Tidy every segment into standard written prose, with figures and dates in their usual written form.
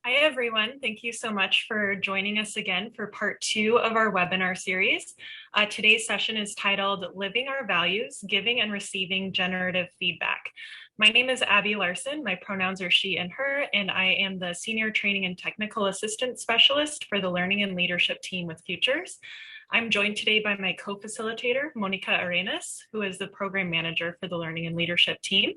Hi, everyone. Thank you so much for joining us again for part 2 of our webinar series. Today's session is titled Living Our Values, Giving and Receiving Generative Feedback. My name is Abby Larson. My pronouns are she and her, and I am the Senior Training and Technical Assistant Specialist for the Learning and Leadership team with Futures. I'm joined today by my co-facilitator, Monica Arenas, who is the Program Manager for the Learning and Leadership team.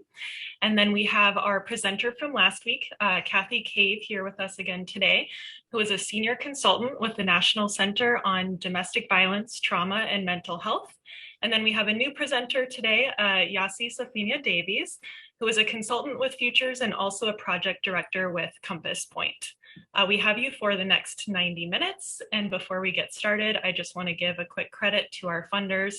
And then we have our presenter from last week, Kathy Cave, here with us again today, who is a senior consultant with the National Center on Domestic Violence, Trauma, and Mental Health. And then we have a new presenter today, Yasi Safina Davies, who is a consultant with Futures and also a project director with Compass Point. We have you for the next 90 minutes. And before we get started, I just want to give a quick credit to our funders,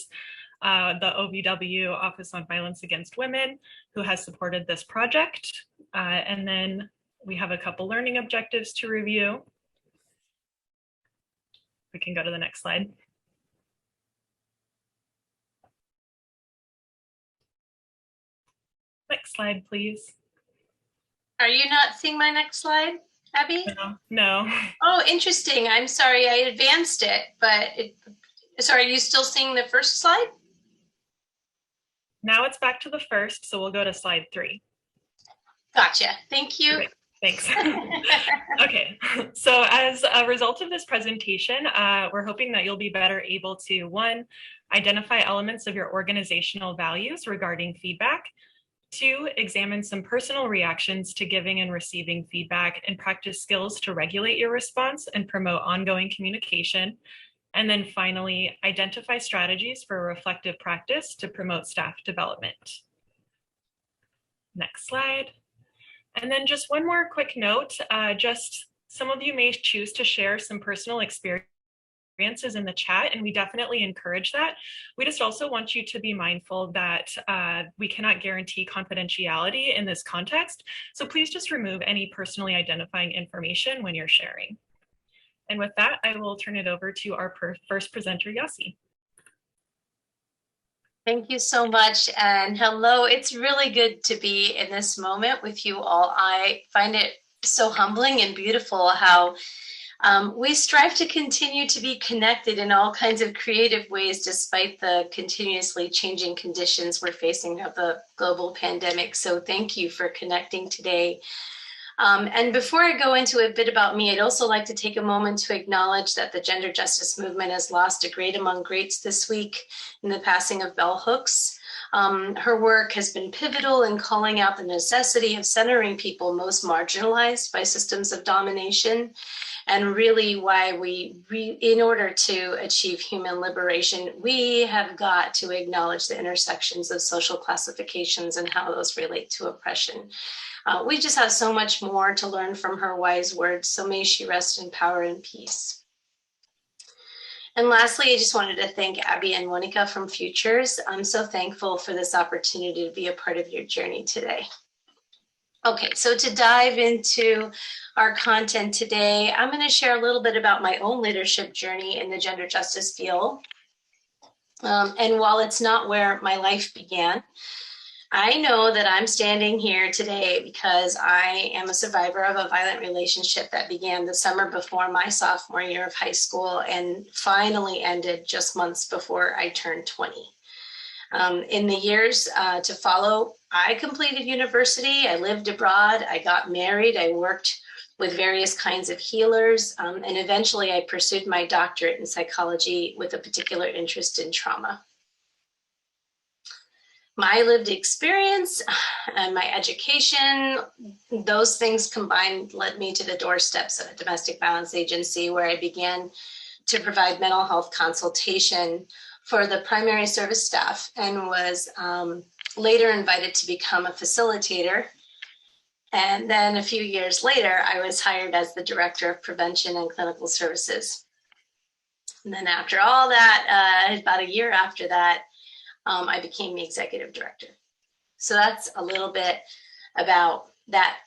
the OVW Office on Violence Against Women, who has supported this project. And then we have a couple learning objectives to review. We can go to the next slide. Next slide, please. Are you not seeing my next slide, Abby? No. Oh, interesting. I'm sorry, I advanced it, but sorry, are you still seeing the first slide? Now it's back to the first, so we'll go to slide 3. Gotcha. Thank you. Great. Thanks. Okay, so as a result of this presentation, we're hoping that you'll be better able to, 1, identify elements of your organizational values regarding feedback, 2, examine some personal reactions to giving and receiving feedback and practice skills to regulate your response and promote ongoing communication. And then finally, identify strategies for reflective practice to promote staff development. Next slide. And then just one more quick note, just some of you may choose to share some personal experiences in the chat, and we definitely encourage that. We just also want you to be mindful that we cannot guarantee confidentiality in this context. So please just remove any personally identifying information when you're sharing. And with that, I will turn it over to our first presenter, Yasi. Thank you so much, and hello. It's really good to be in this moment with you all. I find it so humbling and beautiful how we strive to continue to be connected in all kinds of creative ways despite the continuously changing conditions we're facing of the global pandemic. So thank you for connecting today. And before I go into a bit about me, I'd also like to take a moment to acknowledge that the gender justice movement has lost a great among greats this week in the passing of Bell Hooks. Her work has been pivotal in calling out the necessity of centering people most marginalized by systems of domination, and really why in order to achieve human liberation, we have got to acknowledge the intersections of social classifications and how those relate to oppression. We just have so much more to learn from her wise words, so may she rest in power and peace. And lastly, I just wanted to thank Abby and Monica from Futures. I'm so thankful for this opportunity to be a part of your journey today. Okay, so to dive into our content today, I'm going to share a little bit about my own leadership journey in the gender justice field. And while it's not where my life began, I know that I'm standing here today because I am a survivor of a violent relationship that began the summer before my sophomore year of high school and finally ended just months before I turned 20. In the years to follow, I completed university, I lived abroad, I got married, I worked with various kinds of healers, and eventually I pursued my doctorate in psychology with a particular interest in trauma. My lived experience and my education, those things combined led me to the doorsteps of a domestic violence agency where I began to provide mental health consultation for the primary service staff and was later invited to become a facilitator. And then a few years later, I was hired as the director of prevention and clinical services. And then after all that, about a year after that, I became the executive director. So that's a little bit about that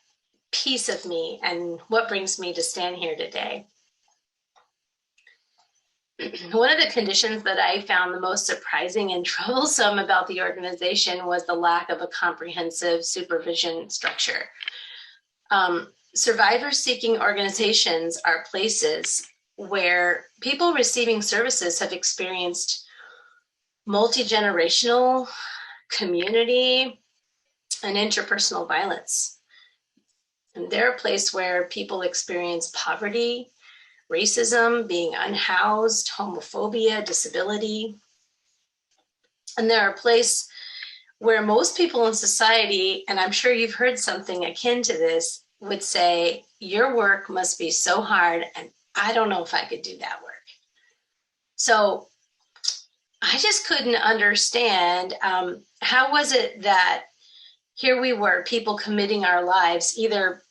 piece of me and what brings me to stand here today. One of the conditions that I found the most surprising and troublesome about the organization was the lack of a comprehensive supervision structure. survivor-seeking organizations are places where people receiving services have experienced multi-generational, community, and interpersonal violence. And they're a place where people experience poverty, racism, being unhoused, homophobia, disability. And they're a place where most people in society, and I'm sure you've heard something akin to this, would say, your work must be so hard, and I don't know if I could do that work. So I just couldn't understand how was it that here we were, people committing our lives either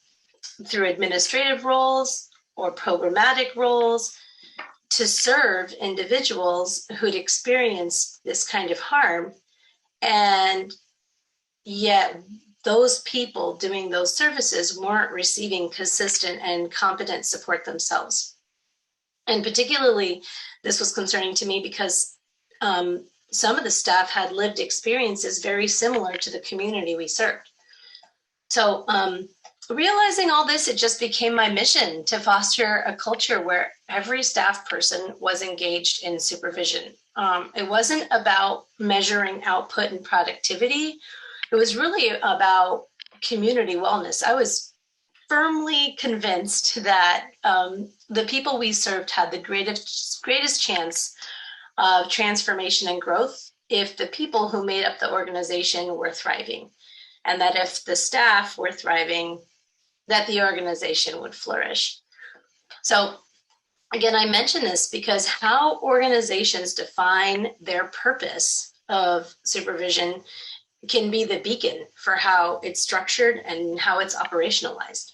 through administrative roles or programmatic roles to serve individuals who'd experienced this kind of harm, and yet those people doing those services weren't receiving consistent and competent support themselves. And particularly, this was concerning to me because some of the staff had lived experiences very similar to the community we served. So realizing all this, it just became my mission to foster a culture where every staff person was engaged in supervision. It wasn't about measuring output and productivity. It was really about community wellness. I was firmly convinced that the people we served had the greatest chance of transformation and growth if the people who made up the organization were thriving, and that if the staff were thriving, that the organization would flourish. So again, I mention this because how organizations define their purpose of supervision can be the beacon for how it's structured and how it's operationalized.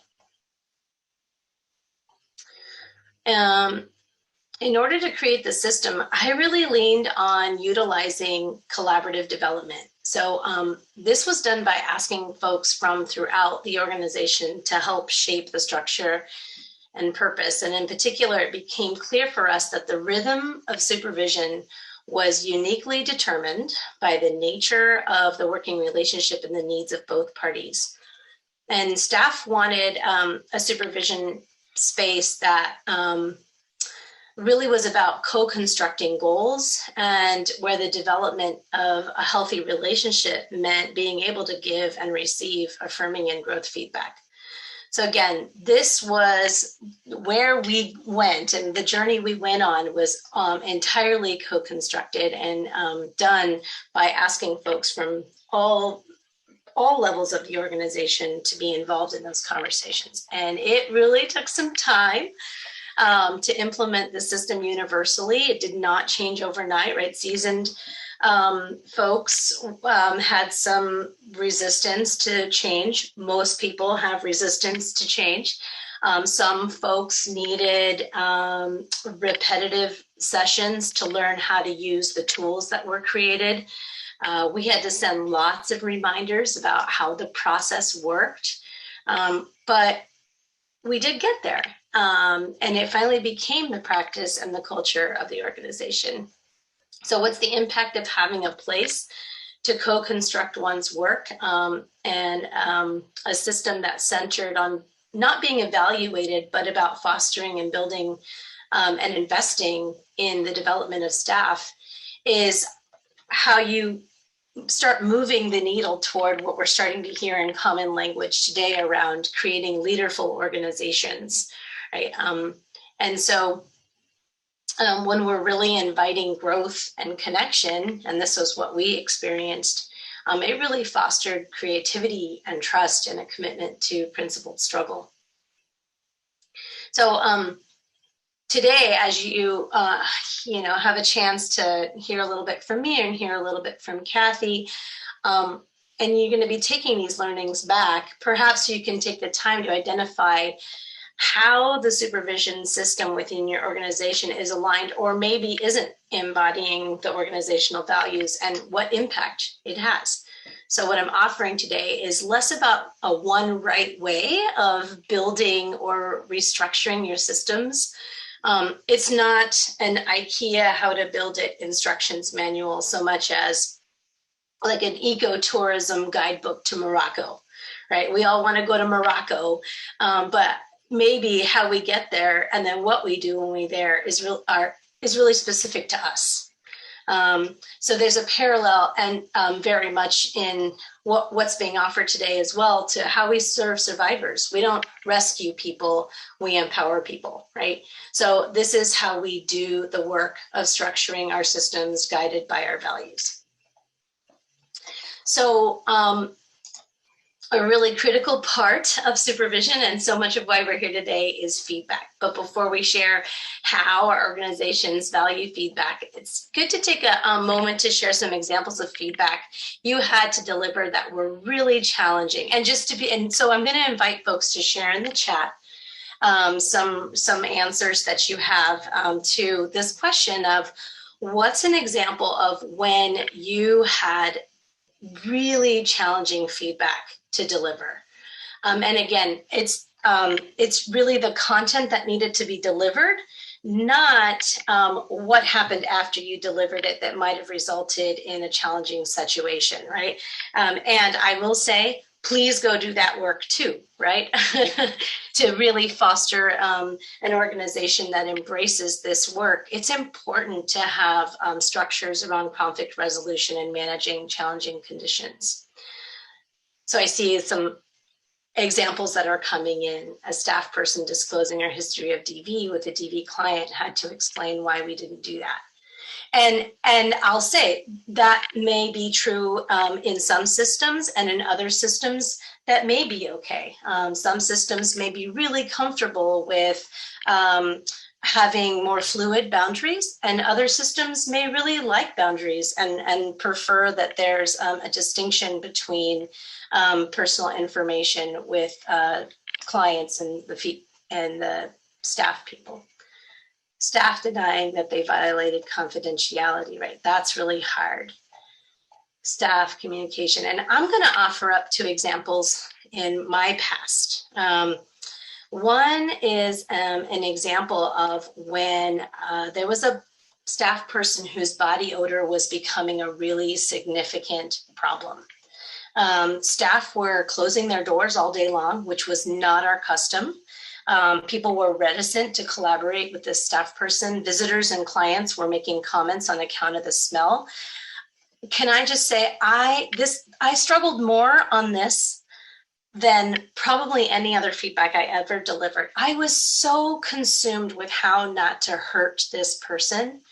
In order to create the system, I really leaned on utilizing collaborative development. So this was done by asking folks from throughout the organization to help shape the structure and purpose. And in particular, it became clear for us that the rhythm of supervision was uniquely determined by the nature of the working relationship and the needs of both parties. And staff wanted a supervision space that really was about co-constructing goals, and where the development of a healthy relationship meant being able to give and receive affirming and growth feedback. So again, this was where we went, and the journey we went on was entirely co-constructed and done by asking folks from all levels of the organization to be involved in those conversations. And it really took some time to implement the system universally. It did not change overnight, right? Seasoned folks had some resistance to change. Most people have resistance to change. Some folks needed repetitive sessions to learn how to use the tools that were created. We had to send lots of reminders about how the process worked, but we did get there. And it finally became the practice and the culture of the organization. So what's the impact of having a place to co-construct one's work and a system that's centered on not being evaluated, but about fostering and building and investing in the development of staff, is how you start moving the needle toward what we're starting to hear in common language today around creating leaderful organizations, right? And so when we're really inviting growth and connection, and this was what we experienced, it really fostered creativity and trust and a commitment to principled struggle. So today, as you have a chance to hear a little bit from me and hear a little bit from Kathy, and you're going to be taking these learnings back, perhaps you can take the time to identify how the supervision system within your organization is aligned or maybe isn't embodying the organizational values and what impact it has. So what I'm offering today is less about a one right way of building or restructuring your systems. It's not an IKEA how to build it instructions manual so much as like an ecotourism guidebook to Morocco, right? We all want to go to Morocco, but maybe how we get there and then what we do when we're there is really specific to us. So there's a parallel and very much in what's being offered today as well to how we serve survivors. We don't rescue people, we empower people, right? So this is how we do the work of structuring our systems guided by our values. So a really critical part of supervision, and so much of why we're here today, is feedback. But before we share how our organizations value feedback, it's good to take a moment to share some examples of feedback you had to deliver that were really challenging. And so I'm going to invite folks to share in the chat some answers that you have to this question of what's an example of when you had really challenging feedback to deliver. And again, it's really the content that needed to be delivered, not what happened after you delivered it that might have resulted in a challenging situation, right? And I will say, please go do that work too, right? To really foster an organization that embraces this work. It's important to have structures around conflict resolution and managing challenging conditions. So I see some examples that are coming in. A staff person disclosing our history of DV with a DV client had to explain why we didn't do that. And I'll say that may be true in some systems, and in other systems that may be okay. Some systems may be really comfortable with having more fluid boundaries, and other systems may really like boundaries and prefer that there's a distinction between personal information with clients and the staff people. Staff denying that they violated confidentiality, right? That's really hard. Staff communication. And I'm going to offer up two examples in my past. One is an example of when there was a staff person whose body odor was becoming a really significant problem. Staff were closing their doors all day long, which was not our custom. People were reticent to collaborate with this staff person. Visitors and clients were making comments on account of the smell. Can I just say, I struggled more on this than probably any other feedback I ever delivered. I was so consumed with how not to hurt this person,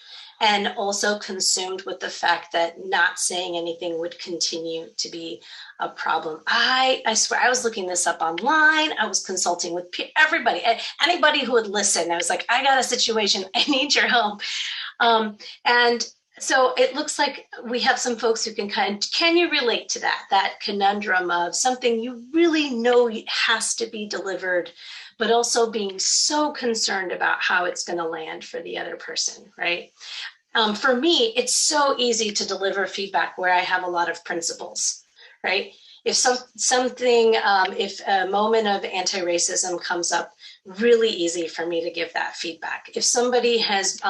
and also consumed with the fact that not saying anything would continue to be a problem. I swear, I was looking this up online. I was consulting with everybody, anybody who would listen. I was like, I got a situation. I need your help. And so it looks like we have some folks who can you relate to that conundrum of something you really know has to be delivered, but also being so concerned about how it's going to land for the other person, right? For me, it's so easy to deliver feedback where I have a lot of principles, right? If if a moment of anti-racism comes up, really easy for me to give that feedback. If somebody has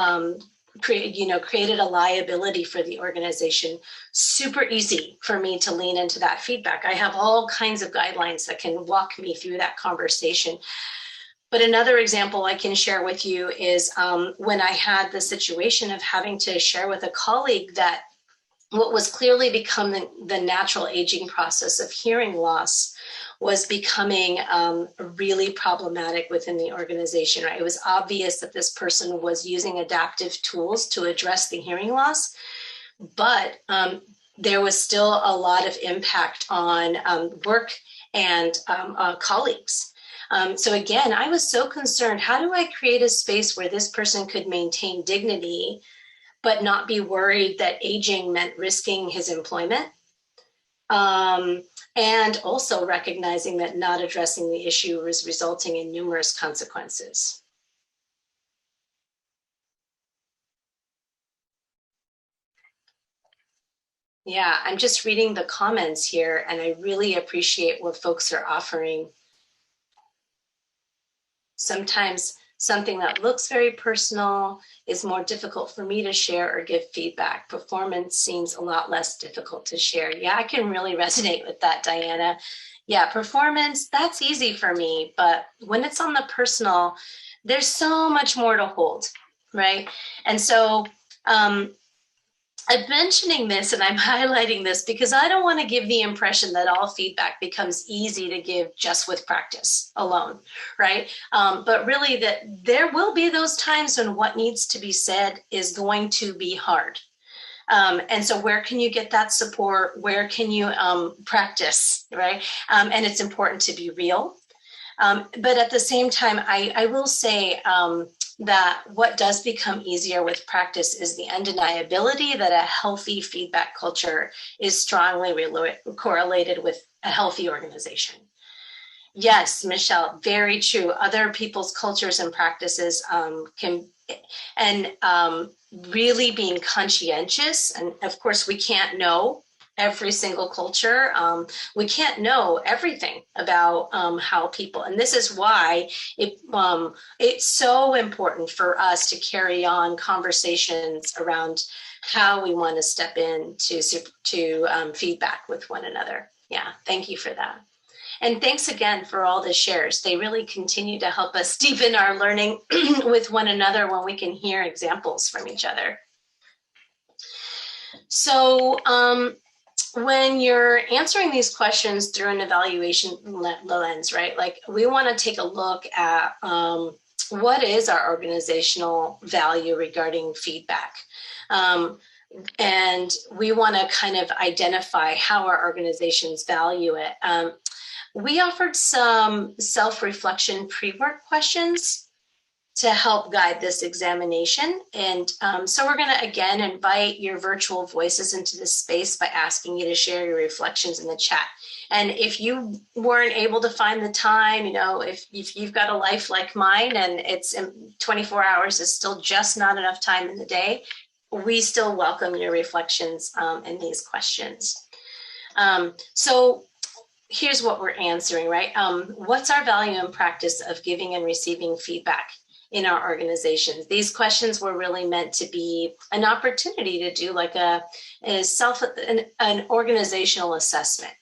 created a liability for the organization, super easy for me to lean into that feedback. I have all kinds of guidelines that can walk me through that conversation. But another example I can share with you is when I had the situation of having to share with a colleague that what was clearly becoming the natural aging process of hearing loss was becoming really problematic within the organization. Right? It was obvious that this person was using adaptive tools to address the hearing loss, but there was still a lot of impact on work and colleagues. So again, I was so concerned, how do I create a space where this person could maintain dignity, but not be worried that aging meant risking his employment? And also recognizing that not addressing the issue was resulting in numerous consequences. Yeah, I'm just reading the comments here, and I really appreciate what folks are offering. Sometimes Something that looks very personal is more difficult for me to share or give feedback. Performance seems a lot less difficult to share. Yeah, I can really resonate with that, Diana. Yeah, performance, that's easy for me, but when it's on the personal, there's so much more to hold, right? And so I'm mentioning this and I'm highlighting this because I don't want to give the impression that all feedback becomes easy to give just with practice alone, right? But really that there will be those times when what needs to be said is going to be hard. And so where can you get that support? Where can you practice, right? And it's important to be real. But at the same time, I will say that what does become easier with practice is the undeniability that a healthy feedback culture is strongly correlated with a healthy organization. Yes, Michelle, very true. Other people's cultures and practices really being conscientious. And of course, we can't know every single culture. We can't know everything about how people, and this is why it's so important for us to carry on conversations around how we want to step in to feedback with one another. Yeah, thank you for that. And thanks again for all the shares. They really continue to help us deepen our learning with one another when we can hear examples from each other. So when you're answering these questions through an evaluation lens, right? Like we want to take a look at what is our organizational value regarding feedback. And we want to kind of identify how our organizations value it. We offered some self-reflection pre-work questions to help guide this examination. And so we're going to, again, invite your virtual voices into this space by asking you to share your reflections in the chat. And if you weren't able to find the time, you know, if you've got a life like mine and it's 24 hours is still just not enough time in the day, we still welcome your reflections in these questions. So here's what we're answering, right? What's our value and practice of giving and receiving feedback in our organizations? These questions were really meant to be an opportunity to do like an organizational assessment.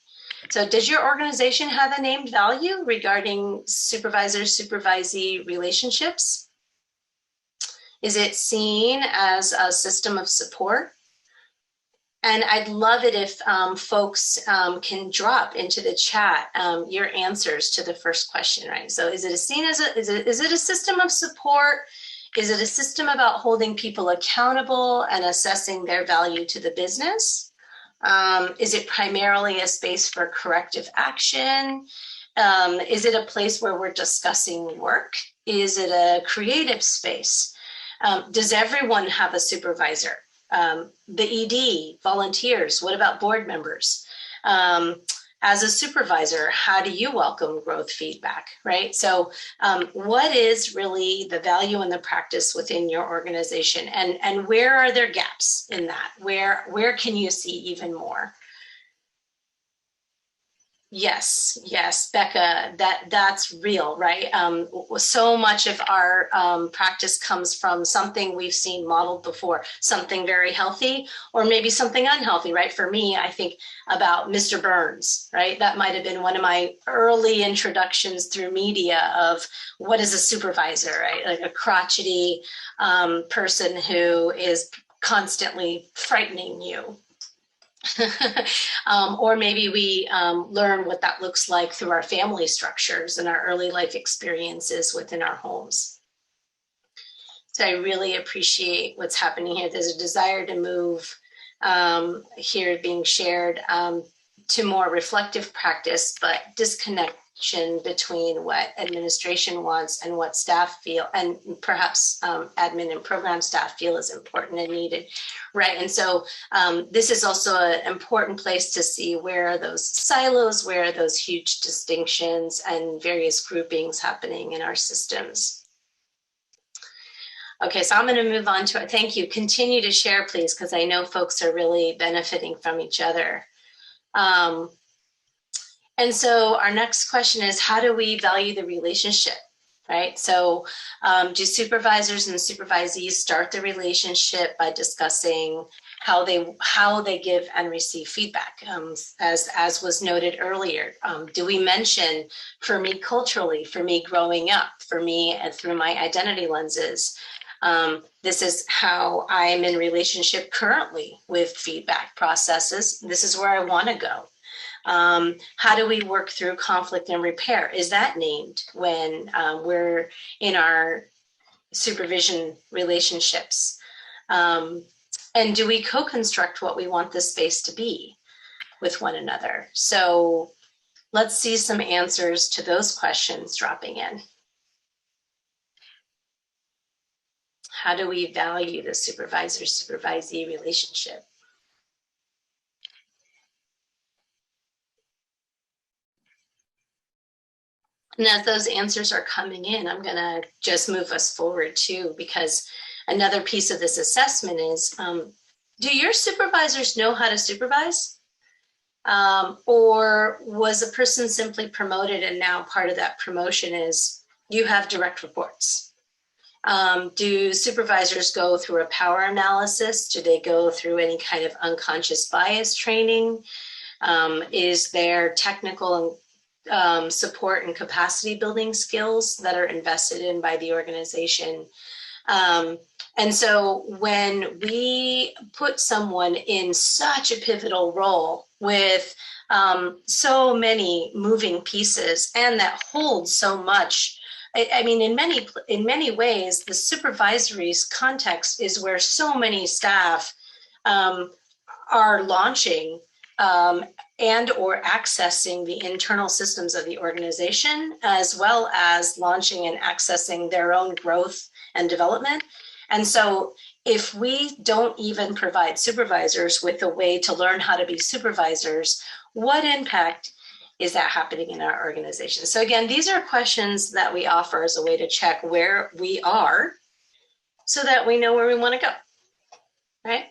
So does your organization have a named value regarding supervisor-supervisee relationships? Is it seen as a system of support? And I'd love it if folks can drop into the chat your answers to the first question, right? So is it seen as is it a system of support? Is it a system about holding people accountable and assessing their value to the business? Is it primarily a space for corrective action? Is it a place where we're discussing work? Is it a creative space? Does everyone have a supervisor? The ED, volunteers, what about board members? As a supervisor, how do you welcome growth feedback, right? So what is really the value and the practice within your organization, and where are there gaps in that? Where can you see even more? Yes, Becca, that's real, right? So much of our practice comes from something we've seen modeled before, something very healthy, or maybe something unhealthy, right? For me, I think about Mr. Burns, right? That might have been one of my early introductions through media of what is a supervisor, right? Like a crotchety person who is constantly frightening you. Or maybe we learn what that looks like through our family structures and our early life experiences within our homes. So I really appreciate what's happening here. There's a desire to move here being shared to more reflective practice, but disconnection between what administration wants and what staff feel, and perhaps admin and program staff feel is important and needed, right? And so this is also an important place to see where are those silos, where are those huge distinctions and various groupings happening in our systems. Okay, so I'm going to move on to it. Thank you. Continue to share, please, because I know folks are really benefiting from each other. And so our next question is, how do we value the relationship? right? So do supervisors and supervisees start the relationship by discussing how they give and receive feedback? As was noted earlier, do we mention, for me culturally, for me growing up, for me and through my identity lenses, this is how I'm in relationship currently with feedback processes. This is where I want to go. How do we work through conflict and repair? Is that named when we're in our supervision relationships? And do we co-construct what we want the space to be with one another? So let's see some answers to those questions dropping in. How do we value the supervisor-supervisee relationship? And as those answers are coming in, I'm going to just move us forward too, because another piece of this assessment is, do your supervisors know how to supervise? Or was a person simply promoted and now part of that promotion is you have direct reports? Do supervisors go through a power analysis? Do they go through any kind of unconscious bias training? Is there technical support and capacity building skills that are invested in by the organization? And so when we put someone in such a pivotal role with so many moving pieces and that holds so much, I mean, in many ways, the supervisory context is where so many staff are launching and or accessing the internal systems of the organization, as well as launching and accessing their own growth and development. And so if we don't even provide supervisors with a way to learn how to be supervisors, what impact is that happening in our organization? So again, these are questions that we offer as a way to check where we are so that we know where we want to go, right?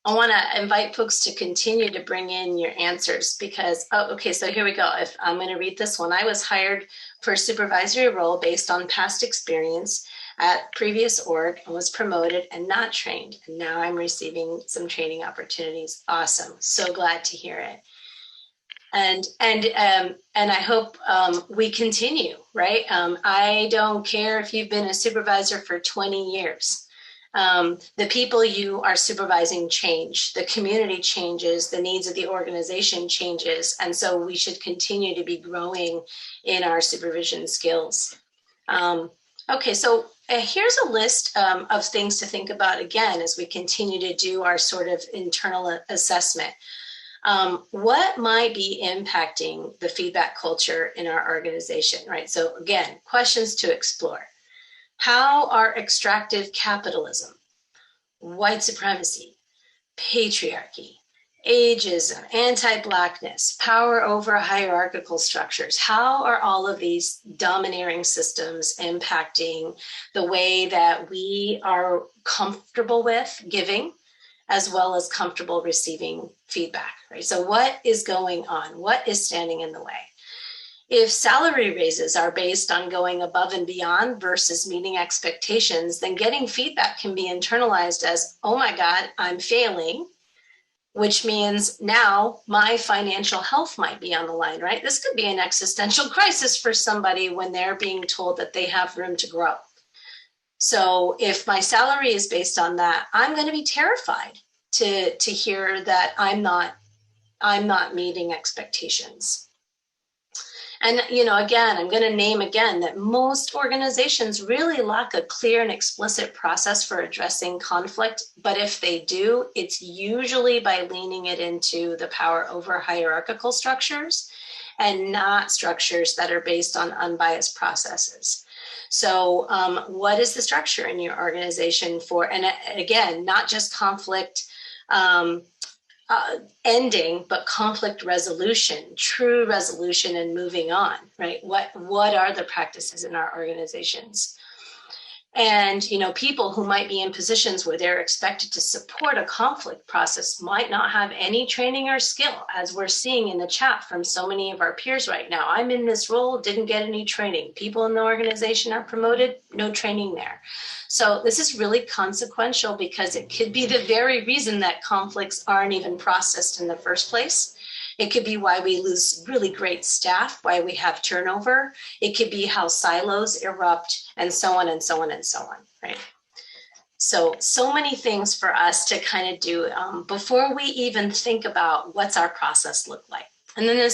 I want to invite folks to continue to bring in your answers because, okay, so here we go. If I'm going to read this one, I was hired for a supervisory role based on past experience at previous org and was promoted and not trained. And now I'm receiving some training opportunities. Awesome. So glad to hear it. And I hope we continue, right? I don't care if you've been a supervisor for 20 years. The people you are supervising change, the community changes, the needs of the organization changes, and so we should continue to be growing in our supervision skills. Okay, so here's a list of things to think about again as we continue to do our sort of internal assessment. What might be impacting the feedback culture in our organization, right? So again, questions to explore. How are extractive capitalism, white supremacy, patriarchy, ageism, anti-Blackness, power over hierarchical structures, how are all of these domineering systems impacting the way that we are comfortable with giving as well as comfortable receiving feedback, right? So what is going on? What is standing in the way? If salary raises are based on going above and beyond versus meeting expectations, then getting feedback can be internalized as, oh my God, I'm failing, which means now my financial health might be on the line, right? This could be an existential crisis for somebody when they're being told that they have room to grow. So if my salary is based on that, I'm going to be terrified to hear that I'm not meeting expectations. And, you know, again, I'm going to name again that most organizations really lack a clear and explicit process for addressing conflict. But if they do, it's usually by leaning it into the power over hierarchical structures and not structures that are based on unbiased processes. So what is the structure in your organization for, and again, not just conflict ending, but conflict resolution, true resolution and moving on, right? What are the practices in our organizations? And, people who might be in positions where they're expected to support a conflict process might not have any training or skill, as we're seeing in the chat from so many of our peers right now. I'm in this role, didn't get any training. People in the organization are promoted, no training there. So this is really consequential because it could be the very reason that conflicts aren't even processed in the first place. It could be why we lose really great staff, why we have turnover. It could be how silos erupt, and so on and so on and so on, right? So many things for us to kind of do before we even think about what's our process look like. And then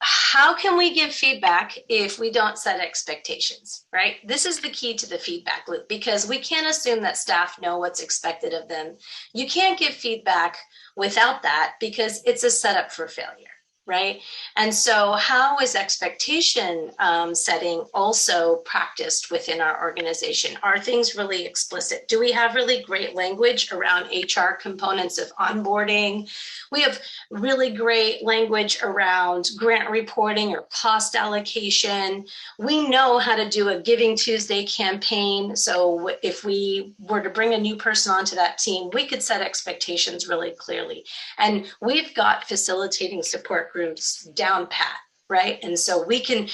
how can we give feedback if we don't set expectations, right? This is the key to the feedback loop, because we can't assume that staff know what's expected of them. You can't give feedback without that, because it's a setup for failure, right? And so how is expectation setting also practiced within our organization? Are things really explicit? Do we have really great language around HR components of onboarding? We have really great language around grant reporting or cost allocation. We know how to do a Giving Tuesday campaign. So if we were to bring a new person onto that team, we could set expectations really clearly. And we've got facilitating support groups down pat, right? And so we can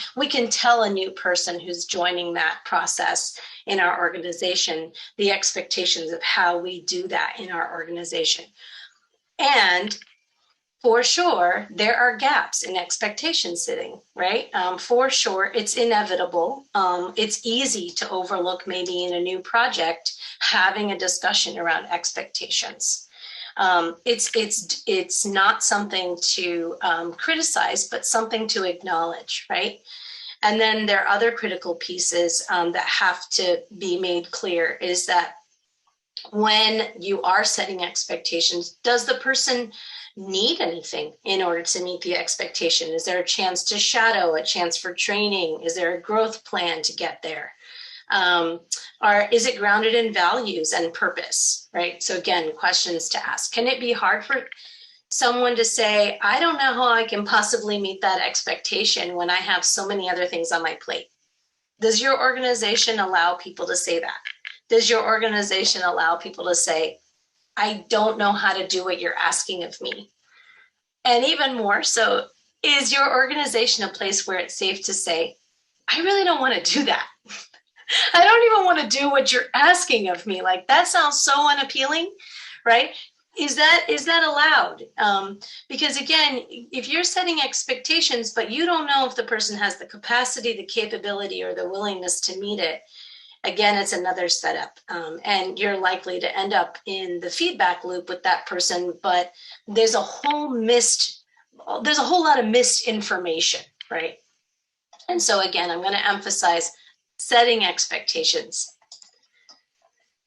tell a new person who's joining that process in our organization the expectations of how we do that in our organization. And for sure, there are gaps in expectation setting, right? For sure, it's inevitable. It's easy to overlook, maybe in a new project, having a discussion around expectations. It's not something to criticize, but something to acknowledge, right? And then there are other critical pieces that have to be made clear, is that when you are setting expectations, does the person need anything in order to meet the expectation? Is there a chance to shadow, a chance for training? Is there a growth plan to get there? Or is it grounded in values and purpose, right? So again, questions to ask. Can it be hard for someone to say, I don't know how I can possibly meet that expectation when I have so many other things on my plate? Does your organization allow people to say that? Does your organization allow people to say, I don't know how to do what you're asking of me? And even more so, is your organization a place where it's safe to say, I really don't want to do that? I don't even want to do what you're asking of me. Like, that sounds so unappealing, right? Is that allowed? Because again, if you're setting expectations, but you don't know if the person has the capacity, the capability, or the willingness to meet it, again, it's another setup, and you're likely to end up in the feedback loop with that person, but there's a whole lot of missed information, right? And so again, I'm going to emphasize setting expectations.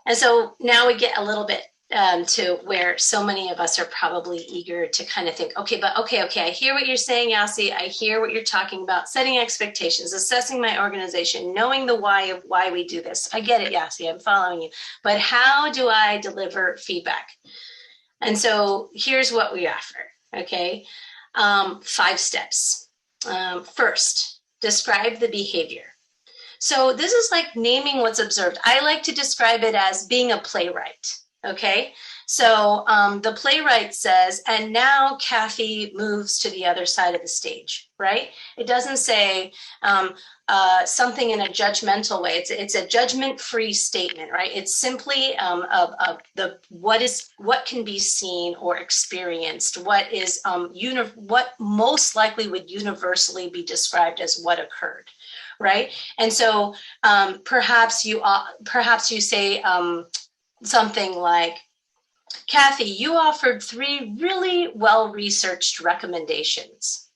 And so now we get a little bit to where so many of us are probably eager to kind of think, okay, I hear what you're saying, Yasi. I hear what you're talking about. Setting expectations, assessing my organization, knowing the why of why we do this. I get it, Yasi, I'm following you. But how do I deliver feedback? And so here's what we offer, okay? 5 steps. First, describe the behavior. So this is like naming what's observed. I like to describe it as being a playwright. Okay, so the playwright says, and now Kathy moves to the other side of the stage, right? It doesn't say something in a judgmental way. It's a judgment-free statement, right? It's simply what can be seen or experienced, what most likely would universally be described as what occurred, right? And so perhaps you say something like, Kathy, you offered 3 really well-researched recommendations,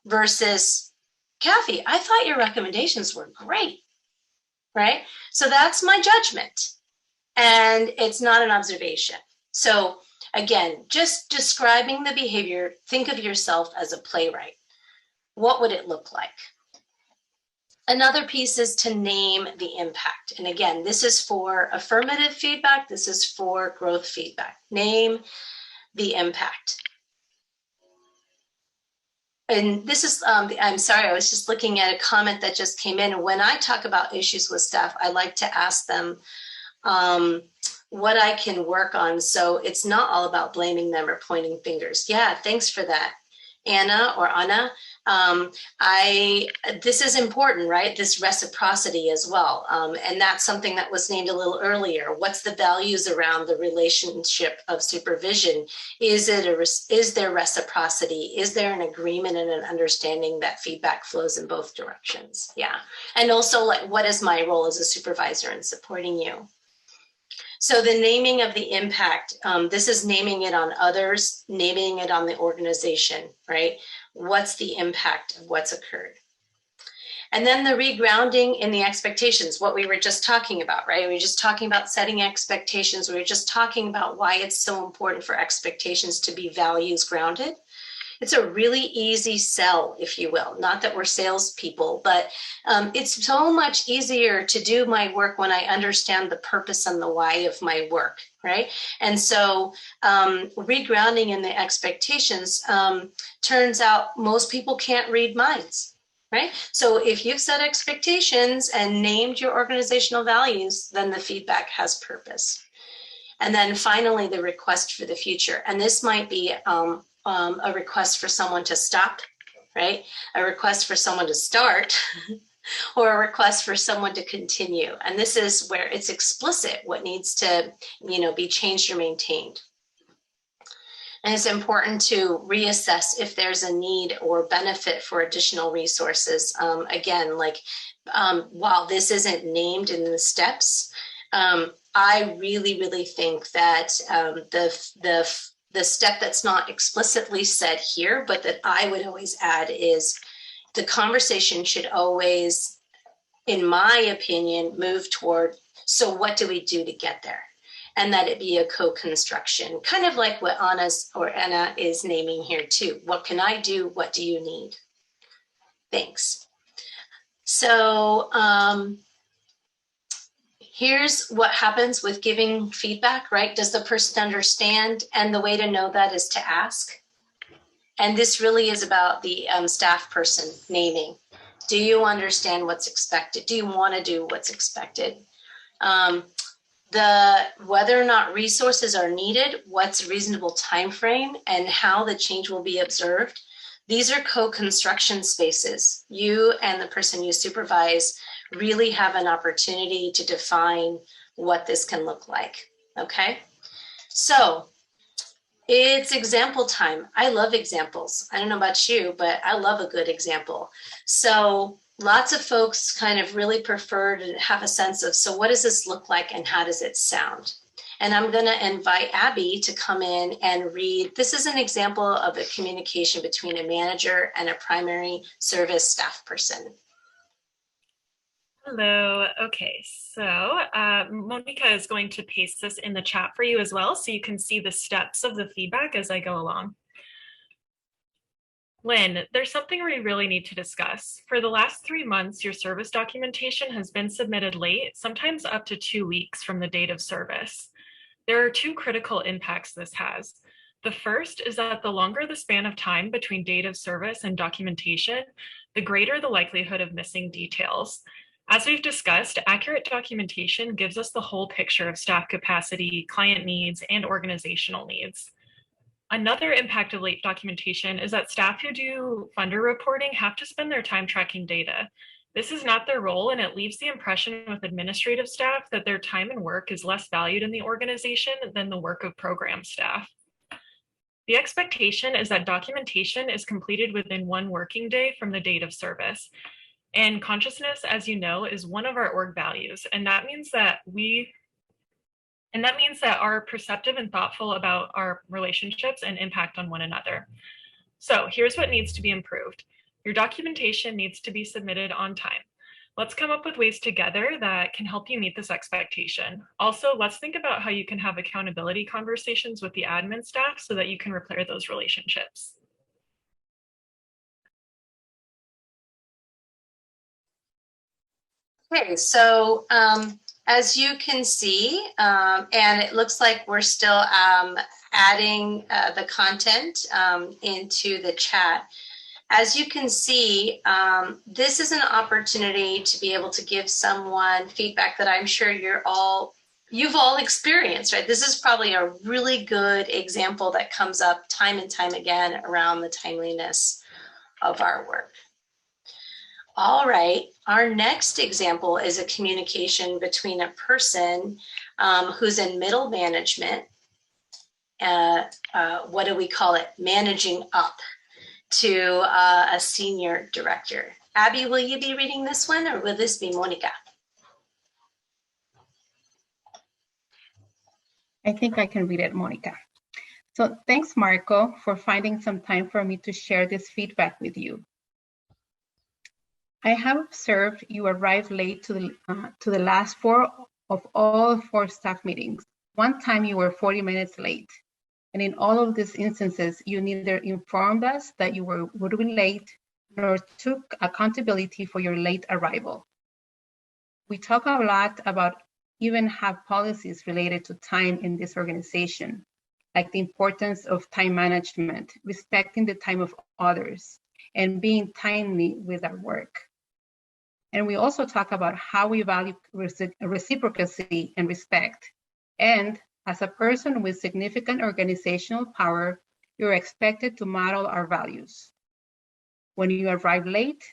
versus, Kathy, I thought your recommendations were great, right? So that's my judgment, and it's not an observation. So again, just describing the behavior, think of yourself as a playwright. What would it look like? Another piece is to name the impact. And again, this is for affirmative feedback. This is for growth feedback. Name the impact. and this is, I'm sorry, I was just looking at a comment that just came in. When I talk about issues with staff, I like to ask them what I can work on. So it's not all about blaming them or pointing fingers. Yeah, thanks for that, Anna or Anna. This is important, right? This reciprocity as well. And that's something that was named a little earlier. What's the values around the relationship of supervision? Is there reciprocity? Is there an agreement and an understanding that feedback flows in both directions? Yeah. And also, like, what is my role as a supervisor in supporting you? So the naming of the impact, this is naming it on others, naming it on the organization, right? What's the impact of what's occurred? And then the regrounding in the expectations, what we were just talking about, right? We were just talking about setting expectations. We were just talking about why it's so important for expectations to be values grounded. It's a really easy sell, if you will. Not that we're salespeople, but it's so much easier to do my work when I understand the purpose and the why of my work, right? And so regrounding in the expectations, turns out most people can't read minds, right? So if you've set expectations and named your organizational values, then the feedback has purpose. And then finally, the request for the future. And this might be a request for someone to stop, right? A request for someone to start, or a request for someone to continue. And this is where it's explicit what needs to, be changed or maintained. And it's important to reassess if there's a need or benefit for additional resources. Again, while this isn't named in the steps, I really, really think that the step that's not explicitly said here, but that I would always add, is the conversation should always, in my opinion, move toward, so what do we do to get there? And that it be a co-construction, kind of like what Anna is naming here too. What can I do? What do you need? Thanks. So, here's what happens with giving feedback, right? Does the person understand? And the way to know that is to ask. And this really is about the staff person naming. Do you understand what's expected? Do you want to do what's expected? Whether or not resources are needed, what's a reasonable time frame, and how the change will be observed. These are co-construction spaces. You and the person you supervise really have an opportunity to define what this can look like, okay? So it's example time. I love examples. I don't know about you, but I love a good example. So lots of folks kind of really prefer to have a sense of, so what does this look like and how does it sound? And I'm going to invite Abby to come in and read. This is an example of a communication between a manager and a primary service staff person. Hello. Okay, so Monica is going to paste this in the chat for you as well, so you can see the steps of the feedback as I go along. Lynn, there's something we really need to discuss. For the last 3 months, your service documentation has been submitted late, sometimes up to 2 weeks from the date of service. There are 2 critical impacts this has. The first is that the longer the span of time between date of service and documentation, the greater the likelihood of missing details. As we've discussed, accurate documentation gives us the whole picture of staff capacity, client needs, and organizational needs. Another impact of late documentation is that staff who do funder reporting have to spend their time tracking data. This is not their role, and it leaves the impression with administrative staff that their time and work is less valued in the organization than the work of program staff. The expectation is that documentation is completed within 1 working day from the date of service. And consciousness, as you know, is one of our org values. And that means that are perceptive and thoughtful about our relationships and impact on one another. So here's what needs to be improved. Your documentation needs to be submitted on time. Let's come up with ways together that can help you meet this expectation. Also, let's think about how you can have accountability conversations with the admin staff so that you can repair those relationships. Okay, so as you can see, and it looks like we're still adding the content into the chat. as you can see, this is an opportunity to be able to give someone feedback that I'm sure you've all experienced, right? This is probably a really good example that comes up time and time again around the timeliness of our work. All right, our next example is a communication between a person who's in middle management. What do we call it? Managing up to a senior director. Abby, will you be reading this one, or will this be Monica? I think I can read it, Monica. So thanks, Marco, for finding some time for me to share this feedback with you. I have observed you arrived late to the last 4 of all 4 staff meetings. One time you were 40 minutes late. And in all of these instances, you neither informed us that you would be late, nor took accountability for your late arrival. We talk a lot about even have policies related to time in this organization, like the importance of time management, respecting the time of others, and being timely with our work. And we also talk about how we value reciprocity and respect. And as a person with significant organizational power, you're expected to model our values. When you arrive late,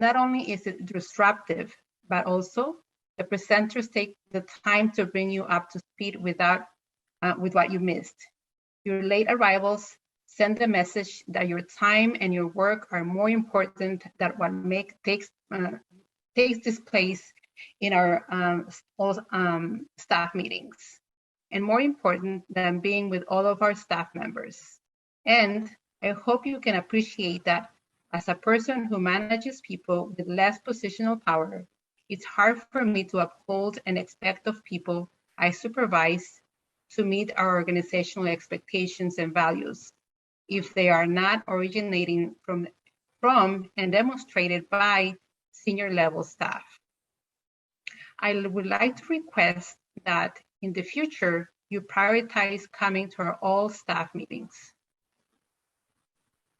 not only is it disruptive, but also the presenters take the time to bring you up to speed with what you missed. Your late arrivals send the message that your time and your work are more important than what takes this place in our staff meetings, and more important than being with all of our staff members. And I hope you can appreciate that as a person who manages people with less positional power, it's hard for me to uphold and expect of people I supervise to meet our organizational expectations and values if they are not originating from and demonstrated by senior level staff. I would like to request that in the future, you prioritize coming to our all staff meetings.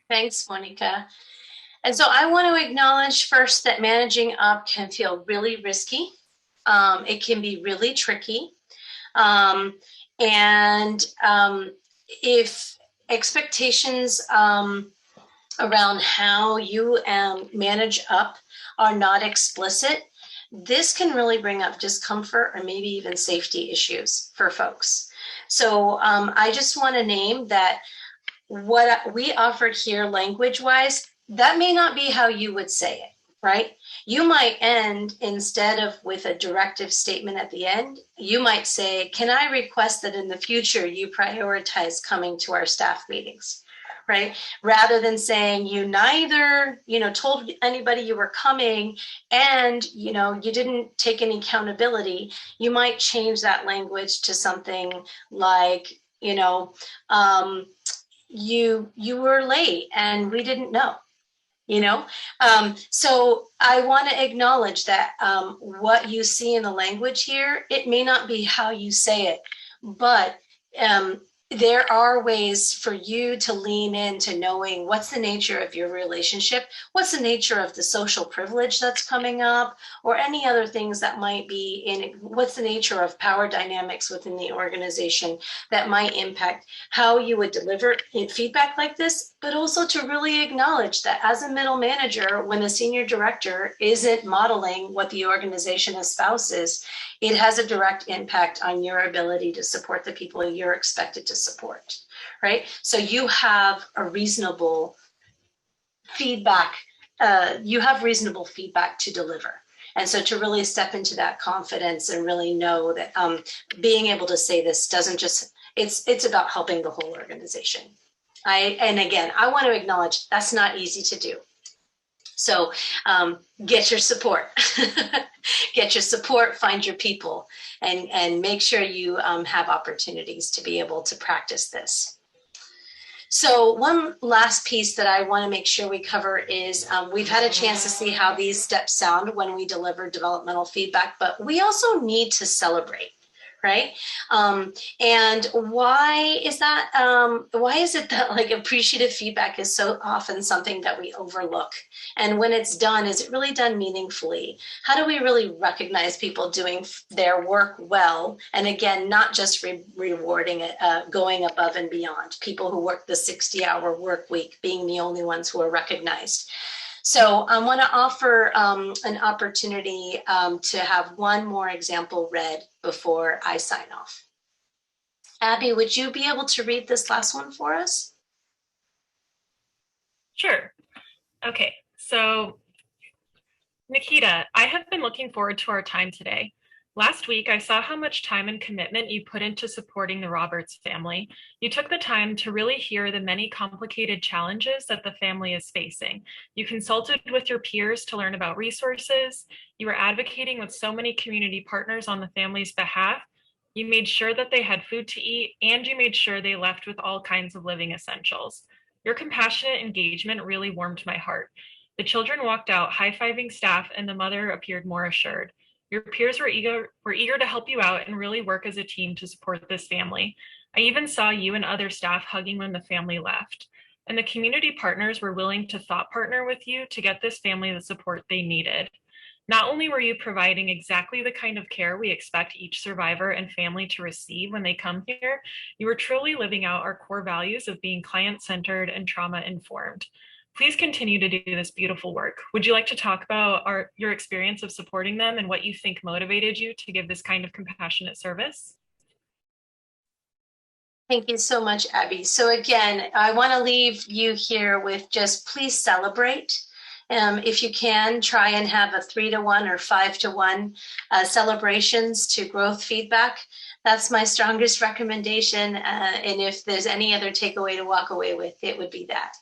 Thanks, Monica. And so I want to acknowledge first that managing up can feel really risky. It can be really tricky. If expectations around how you manage up are not explicit, this can really bring up discomfort or maybe even safety issues for folks. So I just want to name that what we offered here language-wise, that may not be how you would say it, right? You might end, instead of with a directive statement at the end, you might say, can I request that in the future you prioritize coming to our staff meetings? Right? Rather than saying you neither, told anybody you were coming and, you didn't take any accountability, you might change that language to something like, you were late and we didn't know, So I want to acknowledge that what you see in the language here, it may not be how you say it, but there are ways for you to lean into knowing what's the nature of your relationship, what's the nature of the social privilege that's coming up, or any other things that might be in, what's the nature of power dynamics within the organization that might impact how you would deliver feedback like this, but also to really acknowledge that as a middle manager, when a senior director isn't modeling what the organization espouses, it has a direct impact on your ability to support the people you're expected to support, right? So you have a reasonable feedback, reasonable feedback to deliver. And so to really step into that confidence and really know that being able to say this doesn't just, it's about helping the whole organization. And again, I want to acknowledge that's not easy to do. So get your support, get your support, find your people, and make sure you have opportunities to be able to practice this. So one last piece that I want to make sure we cover is we've had a chance to see how these steps sound when we deliver developmental feedback, but we also need to celebrate, right? And why is that? Why is it that like appreciative feedback is so often something that we overlook? And when it's done, is it really done meaningfully? How do we really recognize people doing their work well? And again, not just rewarding it, going above and beyond. People who work the 60-hour work week being the only ones who are recognized. So I want to offer an opportunity to have one more example read before I sign off. Abby, would you be able to read this last one for us? Sure. Okay, so Nikita, I have been looking forward to our time today. Last week, I saw how much time and commitment you put into supporting the Roberts family. You took the time to really hear the many complicated challenges that the family is facing. You consulted with your peers to learn about resources. You were advocating with so many community partners on the family's behalf. You made sure that they had food to eat, and you made sure they left with all kinds of living essentials. Your compassionate engagement really warmed my heart. The children walked out high-fiving staff, and the mother appeared more assured. Your peers were eager to help you out and really work as a team to support this family. I even saw you and other staff hugging when the family left. And the community partners were willing to thought partner with you to get this family the support they needed. Not only were you providing exactly the kind of care we expect each survivor and family to receive when they come here, you were truly living out our core values of being client-centered and trauma-informed. Please continue to do this beautiful work. Would you like to talk about your experience of supporting them and what you think motivated you to give this kind of compassionate service? Thank you so much, Abby. So again, I want to leave you here with just please celebrate. If you can, try and have a 3-to-1 or 5-to-1 celebrations to growth feedback. That's my strongest recommendation. And if there's any other takeaway to walk away with, it would be that.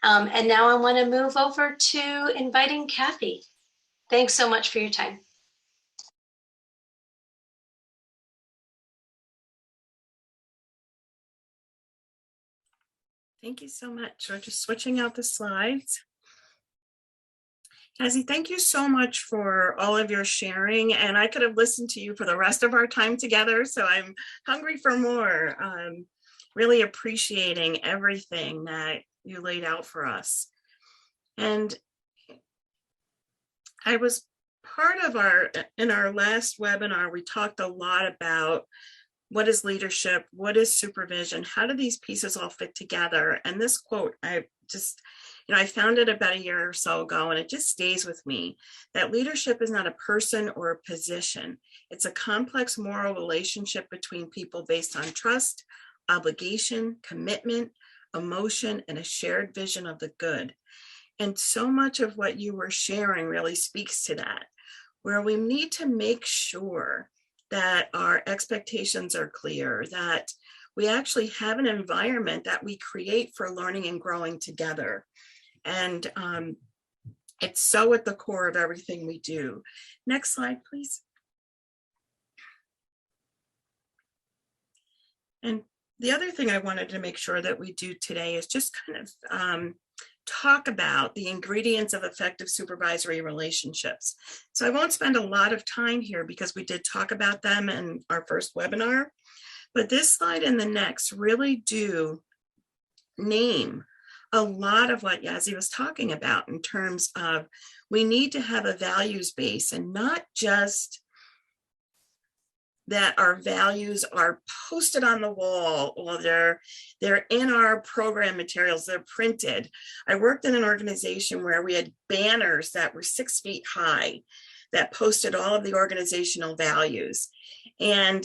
And now I want to move over to inviting Kathy. Thanks so much for your time. Thank you so much. We're just switching out the slides. Cassie, thank you so much for all of your sharing, and I could have listened to you for the rest of our time together, so I'm hungry for more. Really appreciating everything that you laid out for us. And I was part of in our last webinar, we talked a lot about what is leadership, what is supervision, how do these pieces all fit together? And this quote, I found it about a year or so ago, and it just stays with me, that leadership is not a person or a position. It's a complex moral relationship between people based on trust, obligation, commitment, emotion, and a shared vision of the good. And so much of what you were sharing really speaks to that, where we need to make sure that our expectations are clear, that we actually have an environment that we create for learning and growing together. And it's so at the core of everything we do. Next slide, please. And the other thing I wanted to make sure that we do today is just kind of talk about the ingredients of effective supervisory relationships. So I won't spend a lot of time here because we did talk about them in our first webinar, but this slide and the next really do name a lot of what Yazzie was talking about in terms of we need to have a values base, and not just that our values are posted on the wall or they're in our program materials, they're printed. I worked in an organization where we had banners that were 6 feet high that posted all of the organizational values. And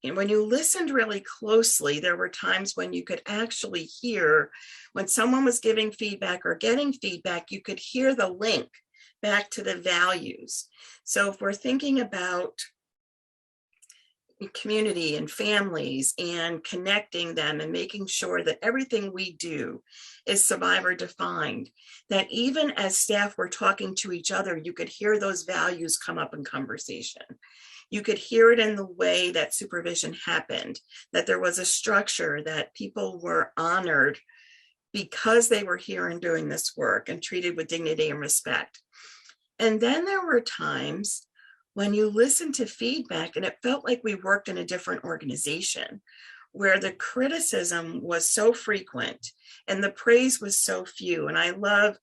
when you listened really closely, there were times when you could actually hear when someone was giving feedback or getting feedback, you could hear the link back to the values. So if we're thinking about community and families and connecting them and making sure that everything we do is survivor defined, that even as staff were talking to each other, you could hear those values come up in conversation. You could hear it in the way that supervision happened, that there was a structure, that people were honored because they were here and doing this work and treated with dignity and respect. And then there were times when you listen to feedback, and it felt like we worked in a different organization where the criticism was so frequent and the praise was so few. And I love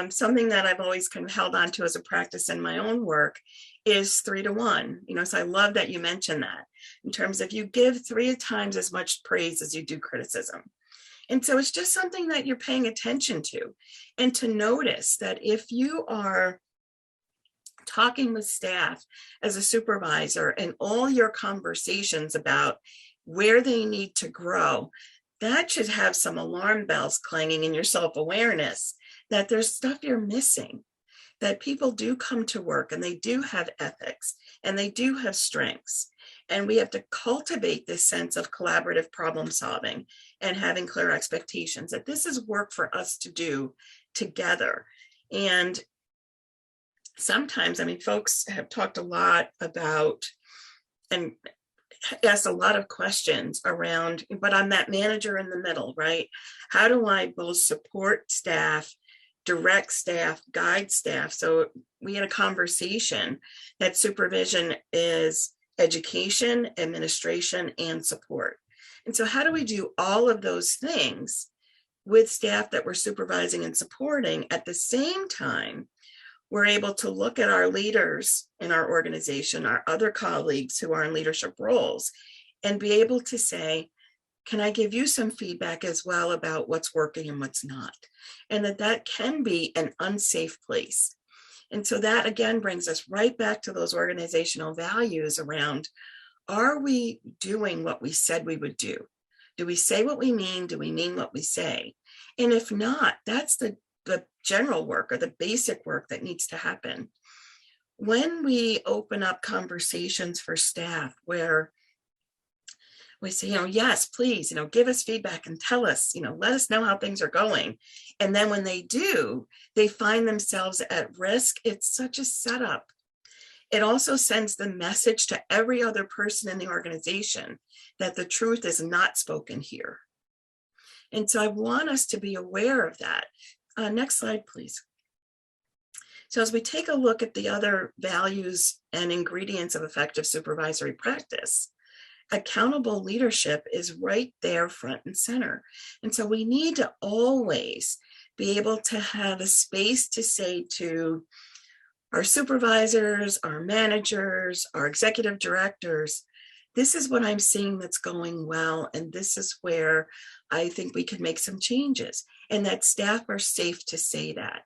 something that I've always kind of held on to as a practice in my own work is 3 to 1. So I love that you mentioned that in terms of you give 3 times as much praise as you do criticism. And so it's just something that you're paying attention to, and to notice that if you are talking with staff as a supervisor and all your conversations about where they need to grow, that should have some alarm bells clanging in your self-awareness that there's stuff you're missing, that people do come to work and they do have ethics and they do have strengths. And we have to cultivate this sense of collaborative problem solving and having clear expectations that this is work for us to do together. And sometimes, folks have talked a lot about and asked a lot of questions around, but I'm that manager in the middle, right? How do I both support staff, direct staff, guide staff? So we had a conversation that supervision is education, administration, and support. And so how do we do all of those things with staff that we're supervising and supporting at the same time? We're able to look at our leaders in our organization, our other colleagues who are in leadership roles, and be able to say, can I give you some feedback as well about what's working and what's not? And that can be an unsafe place. And so that again brings us right back to those organizational values around, are we doing what we said we would do? Do we say what we mean? Do we mean what we say? And if not, that's the general work or the basic work that needs to happen. When we open up conversations for staff where we say, yes, please, give us feedback and tell us, let us know how things are going. And then when they do, they find themselves at risk. It's such a setup. It also sends the message to every other person in the organization that the truth is not spoken here. And so I want us to be aware of that. Next slide, please. So as we take a look at the other values and ingredients of effective supervisory practice, accountable leadership is right there front and center. And so we need to always be able to have a space to say to our supervisors, our managers, our executive directors, this is what I'm seeing that's going well, and this is where I think we can make some changes, and that staff are safe to say that.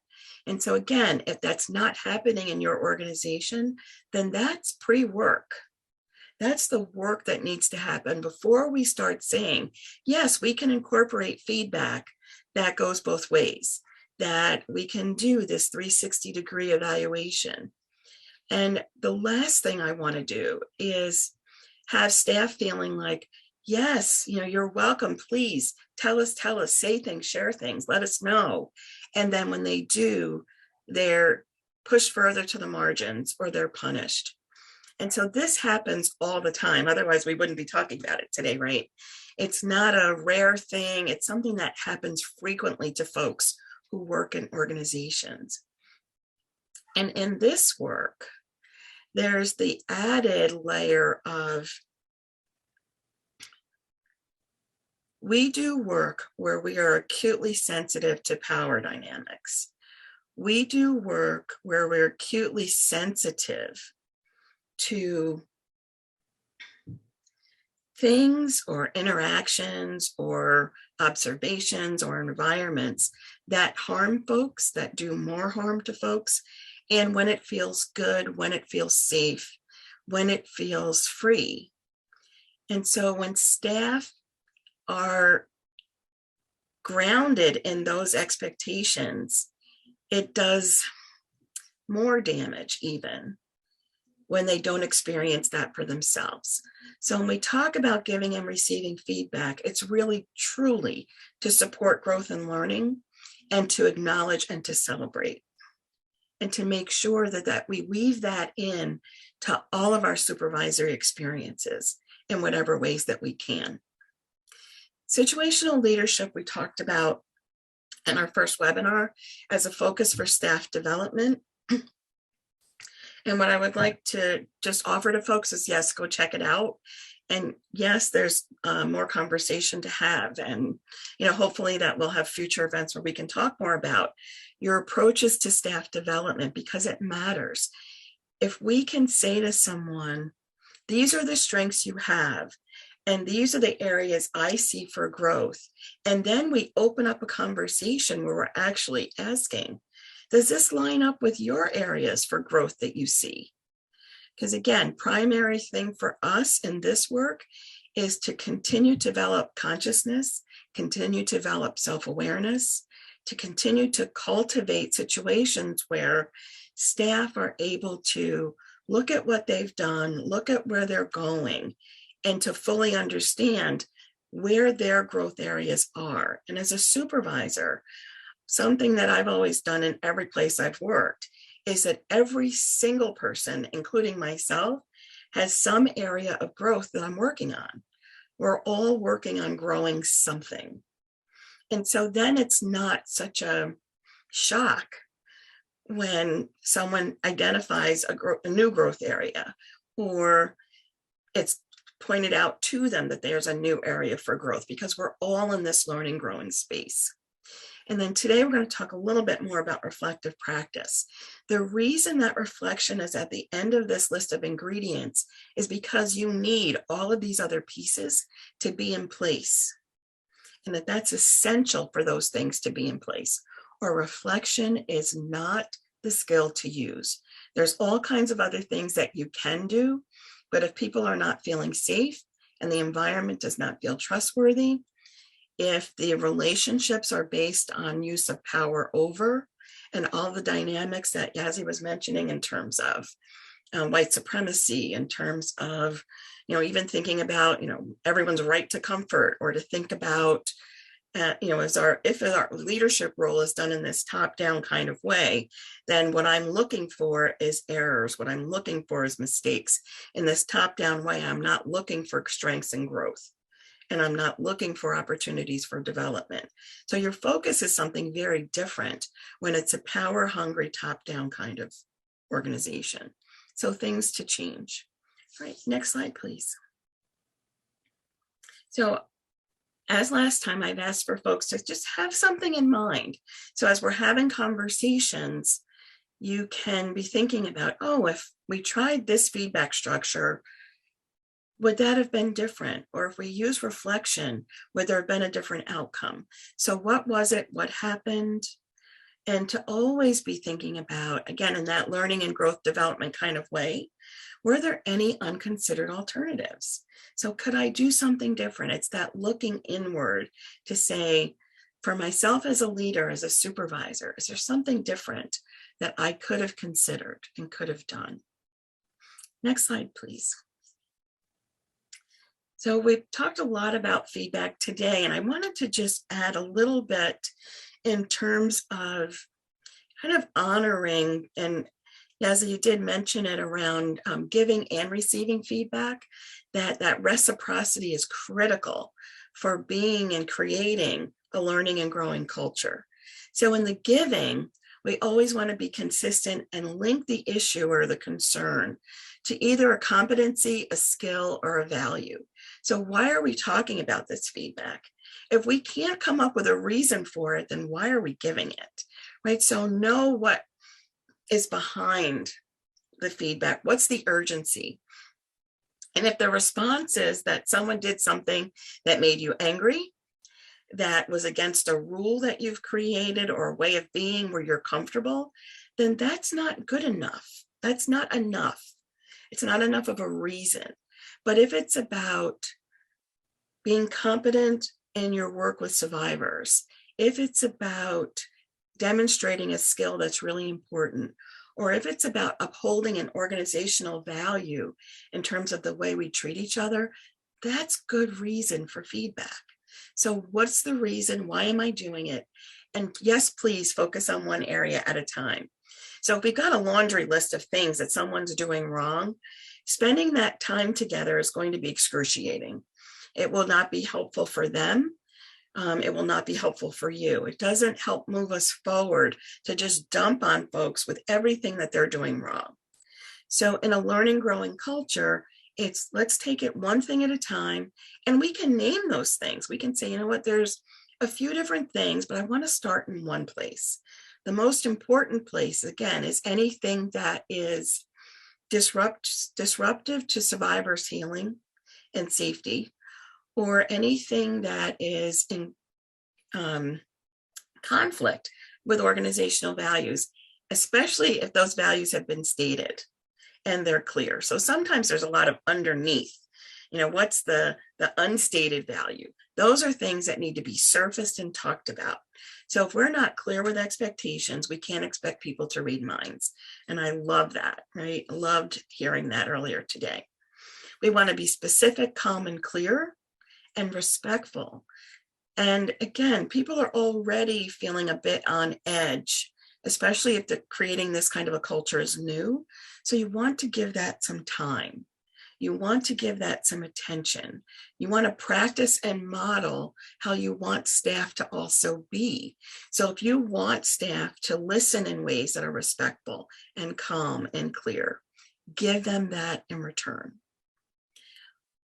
And so again, if that's not happening in your organization, then that's pre-work. That's the work that needs to happen before we start saying, yes, we can incorporate feedback that goes both ways, that we can do this 360-degree evaluation. And the last thing I want to do is have staff feeling like, yes, you're welcome, please tell us, say things, share things, let us know. And then when they do, they're pushed further to the margins or they're punished. And so this happens all the time. Otherwise, we wouldn't be talking about it today, right? It's not a rare thing. It's something that happens frequently to folks who work in organizations. And in this work, there's the added layer of, we do work where we are acutely sensitive to power dynamics. We do work where we're acutely sensitive to things or interactions or observations or environments that harm folks, that do more harm to folks. And when it feels good, when it feels safe, when it feels free. And so when staff are grounded in those expectations, it does more damage even when they don't experience that for themselves. So when we talk about giving and receiving feedback, it's really truly to support growth and learning and to acknowledge and to celebrate and to make sure that we weave that in to all of our supervisory experiences in whatever ways that we can. Situational leadership we talked about in our first webinar as a focus for staff development. And what I would like to just offer to folks is, yes, go check it out. And yes, there's more conversation to have. And, hopefully that we'll have future events where we can talk more about your approaches to staff development, because it matters. If we can say to someone, these are the strengths you have, and these are the areas I see for growth. And then we open up a conversation where we're actually asking, does this line up with your areas for growth that you see? Because again, primary thing for us in this work is to continue to develop consciousness, continue to develop self-awareness, to continue to cultivate situations where staff are able to look at what they've done, look at where they're going, and to fully understand where their growth areas are. And as a supervisor, something that I've always done in every place I've worked is that every single person, including myself, has some area of growth that I'm working on. We're all working on growing something. And so then it's not such a shock when someone identifies a new growth area, or it's pointed out to them that there's a new area for growth, because we're all in this learning, growing space. And then today we're going to talk a little bit more about reflective practice. The reason that reflection is at the end of this list of ingredients is because you need all of these other pieces to be in place, and that's essential for those things to be in place. Or reflection is not the skill to use. There's all kinds of other things that you can do, but if people are not feeling safe and the environment does not feel trustworthy, if the relationships are based on use of power over, and all the dynamics that Yazzie was mentioning in terms of white supremacy, in terms of, even thinking about, everyone's right to comfort, or to think about, if our leadership role is done in this top-down kind of way, then what I'm looking for is errors. What I'm looking for is mistakes. In this top-down way, I'm not looking for strengths and growth, and I'm not looking for opportunities for development. So your focus is something very different when it's a power-hungry, top-down kind of organization. So things to change. All right, next slide, please. So as last time, I've asked for folks to just have something in mind. So as we're having conversations, you can be thinking about, oh, if we tried this feedback structure, would that have been different? Or if we use reflection, would there have been a different outcome? So what was it? What happened? And to always be thinking about, again, in that learning and growth development kind of way, were there any unconsidered alternatives? So could I do something different? It's that looking inward to say, for myself as a leader, as a supervisor, is there something different that I could have considered and could have done? Next slide, please. So we've talked a lot about feedback today, and I wanted to just add a little bit in terms of kind of honoring, and Yazzie, you did mention it around giving and receiving feedback, that reciprocity is critical for being and creating a learning and growing culture. So in the giving, we always want to be consistent and link the issue or the concern to either a competency, a skill, or a value. So why are we talking about this feedback? If we can't come up with a reason for it, then why are we giving it, right? So know what is behind the feedback. What's the urgency? And if the response is that someone did something that made you angry, that was against a rule that you've created or a way of being where you're comfortable, then that's not good enough. That's not enough. It's not enough of a reason. But if it's about being competent in your work with survivors, if it's about demonstrating a skill that's really important, or if it's about upholding an organizational value in terms of the way we treat each other, that's good reason for feedback. So what's the reason? Why am I doing it? And yes, please focus on one area at a time. So if we've got a laundry list of things that someone's doing wrong, spending that time together is going to be excruciating. It will not be helpful for them. It will not be helpful for you. It doesn't help move us forward to just dump on folks with everything that they're doing wrong. So in a learning, growing culture, it's let's take it one thing at a time, and we can name those things. We can say, you know what, there's a few different things, but I want to start in one place. The most important place, again, is anything that is disruptive to survivors' healing and safety, or anything that is in conflict with organizational values, especially if those values have been stated and they're clear. So sometimes there's a lot of underneath, what's the unstated value? Those are things that need to be surfaced and talked about. So if we're not clear with expectations, we can't expect people to read minds. And I love that, right? I loved hearing that earlier today. We want to be specific, calm, and clear, and respectful. And again, people are already feeling a bit on edge, especially if creating this kind of a culture is new. So you want to give that some time. You want to give that some attention. You want to practice and model how you want staff to also be. So if you want staff to listen in ways that are respectful and calm and clear, give them that in return.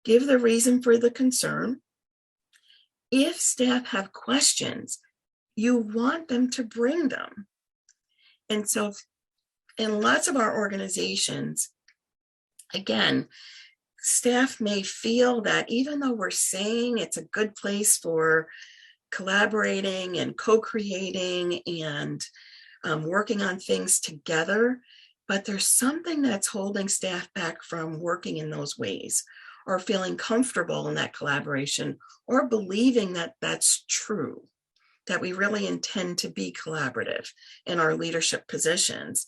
Give the reason for the concern. If staff have questions, you want them to bring them. And so in lots of our organizations, again, staff may feel that even though we're saying it's a good place for collaborating and co-creating and working on things together, but there's something that's holding staff back from working in those ways, or feeling comfortable in that collaboration, or believing that that's true, that we really intend to be collaborative in our leadership positions.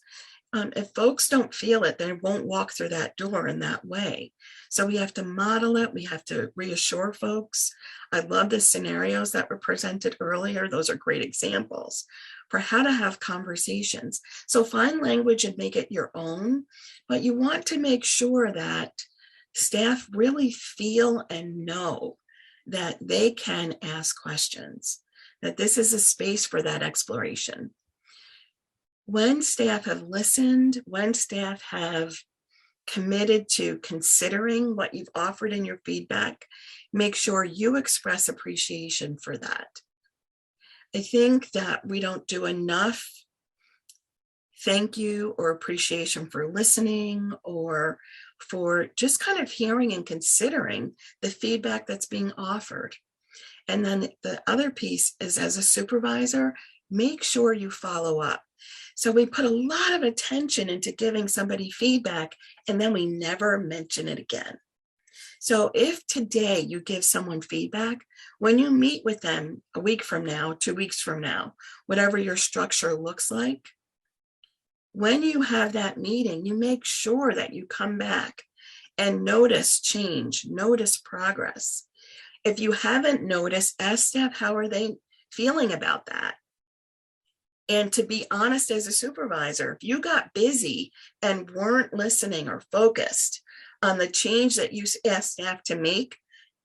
If folks don't feel it, they won't walk through that door in that way. So we have to model it. We have to reassure folks. I love the scenarios that were presented earlier. Those are great examples for how to have conversations. So find language and make it your own, but you want to make sure that staff really feel and know that they can ask questions, that this is a space for that exploration. When staff have listened, when staff have committed to considering what you've offered in your feedback, make sure you express appreciation for that. I think that we don't do enough thank you or appreciation for listening, or for just kind of hearing and considering the feedback that's being offered. And then the other piece is, as a supervisor, make sure you follow up. So we put a lot of attention into giving somebody feedback, and then we never mention it again. So if today you give someone feedback, when you meet with them a week from now, 2 weeks from now, whatever your structure looks like, when you have that meeting, you make sure that you come back and notice change, notice progress. If you haven't noticed, ask staff, how are they feeling about that? And to be honest, as a supervisor, if you got busy and weren't listening or focused on the change that you asked staff to make,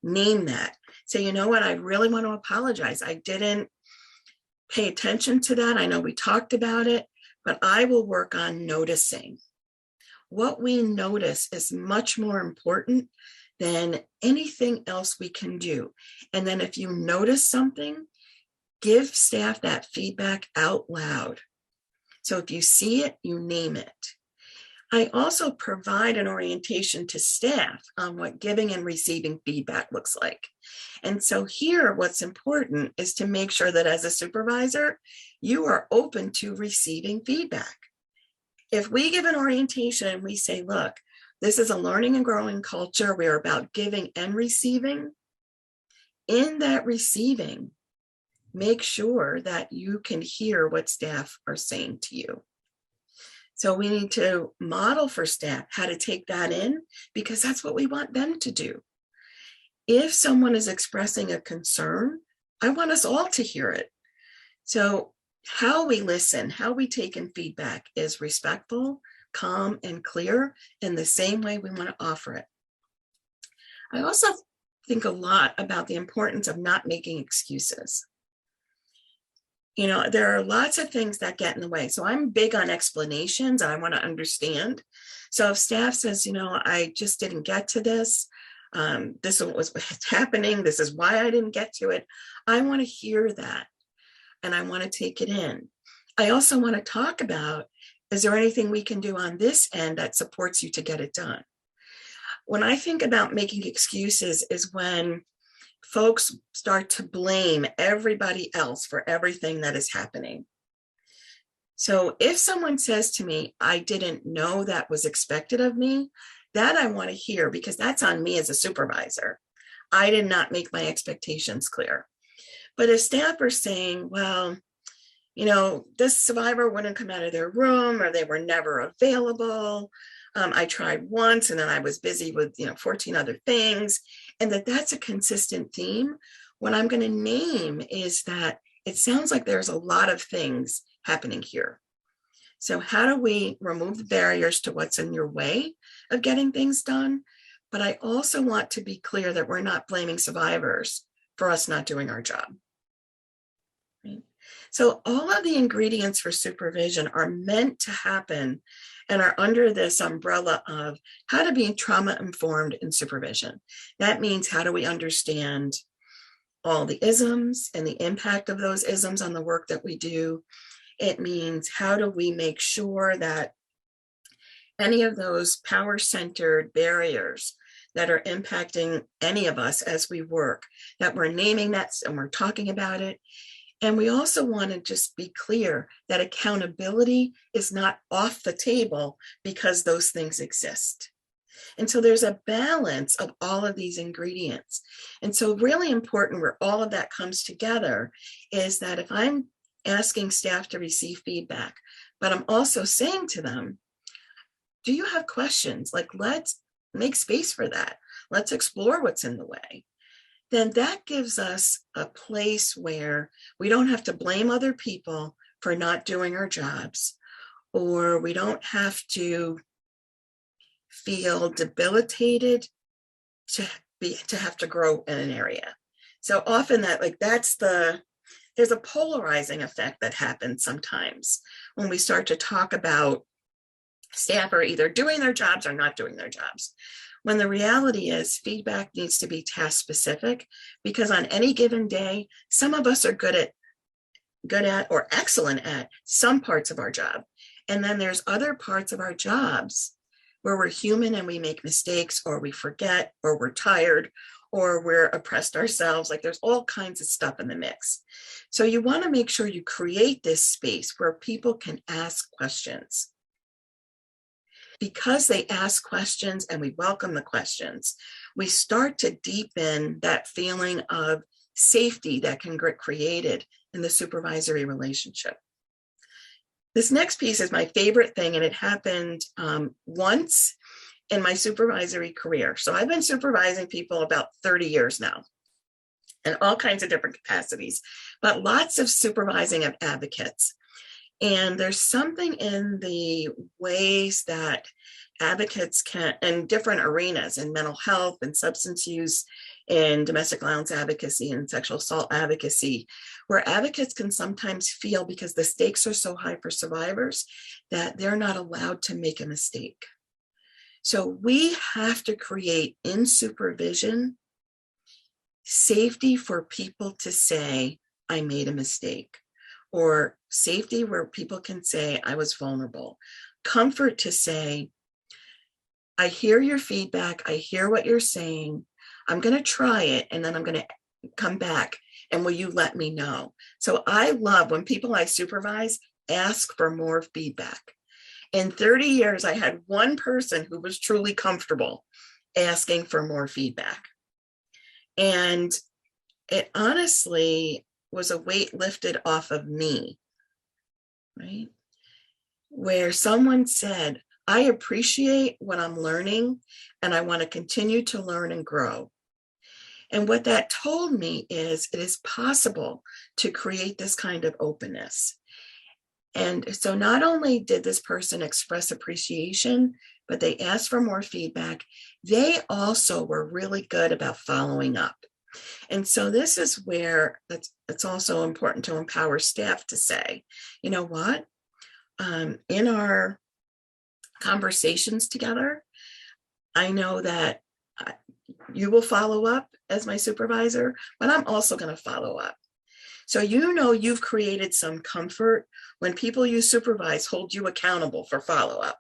name that. Say, you know what, I really want to apologize. I didn't pay attention to that. I know we talked about it, but I will work on noticing. What we notice is much more important than anything else we can do. And then if you notice something, give staff that feedback out loud. So if you see it, you name it. I also provide an orientation to staff on what giving and receiving feedback looks like. And so here, what's important is to make sure that as a supervisor, you are open to receiving feedback. If we give an orientation and we say, look, this is a learning and growing culture, we're about giving and receiving, in that receiving, make sure that you can hear what staff are saying to you. So we need to model for staff how to take that in, because that's what we want them to do. If someone is expressing a concern, I want us all to hear it. So how we listen, how we take in feedback is respectful, calm, and clear in the same way we want to offer it. I also think a lot about the importance of not making excuses. There are lots of things that get in the way. So I'm big on explanations. I want to understand. So if staff says, I just didn't get to this, this was what's happening, this is why I didn't get to it, I want to hear that and I want to take it in. I also want to talk about, is there anything we can do on this end that supports you to get it done? When I think about making excuses is when folks start to blame everybody else for everything that is happening. So if someone says to me, I didn't know that was expected of me, that I want to hear, because that's on me as a supervisor. I did not make my expectations clear. But if staff are saying, well, this survivor wouldn't come out of their room, or they were never available. I tried once and then I was busy with 14 other things, and that's a consistent theme. What I'm going to name is that it sounds like there's a lot of things happening here. So how do we remove the barriers to what's in your way of getting things done? But I also want to be clear that we're not blaming survivors for us not doing our job. Right? So all of the ingredients for supervision are meant to happen and are under this umbrella of how to be trauma-informed in supervision. That means, how do we understand all the isms and the impact of those isms on the work that we do? It means, how do we make sure that any of those power-centered barriers that are impacting any of us as we work, that we're naming that and we're talking about it. And we also want to just be clear that accountability is not off the table because those things exist. And so there's a balance of all of these ingredients. And so really important where all of that comes together is that if I'm asking staff to receive feedback, but I'm also saying to them, do you have questions? Like, let's make space for that. Let's explore what's in the way. Then that gives us a place where we don't have to blame other people for not doing our jobs, or we don't have to feel debilitated to have to grow in an area. So often there's a polarizing effect that happens sometimes when we start to talk about staff are either doing their jobs or not doing their jobs. When the reality is feedback needs to be task specific, because on any given day, some of us are good at or excellent at some parts of our job. And then there's other parts of our jobs where we're human and we make mistakes, or we forget, or we're tired, or we're oppressed ourselves. Like, there's all kinds of stuff in the mix. So you want to make sure you create this space where people can ask questions. Because they ask questions and we welcome the questions, we start to deepen that feeling of safety that can get created in the supervisory relationship. This next piece is my favorite thing, and it happened once in my supervisory career. So I've been supervising people about 30 years now in all kinds of different capacities, but lots of supervising of advocates. And there's something in the ways that advocates can, in different arenas, in mental health and substance use, in domestic violence advocacy and sexual assault advocacy, where advocates can sometimes feel, because the stakes are so high for survivors, that they're not allowed to make a mistake. So we have to create in supervision safety for people to say, I made a mistake. Or safety where people can say, I was vulnerable. Comfort to say, I hear your feedback. I hear what you're saying. I'm going to try it, and then I'm going to come back. And will you let me know? So I love when people I supervise ask for more feedback. In 30 years, I had one person who was truly comfortable asking for more feedback. And it honestly was a weight lifted off of me, right? Where someone said, I appreciate what I'm learning, and I want to continue to learn and grow. And what that told me is it is possible to create this kind of openness. And so not only did this person express appreciation, but they asked for more feedback. They also were really good about following up. And so this is where it's also important to empower staff to say, you know what, in our conversations together, I know that you will follow up as my supervisor, but I'm also going to follow up. So you know you've created some comfort when people you supervise hold you accountable for follow-up.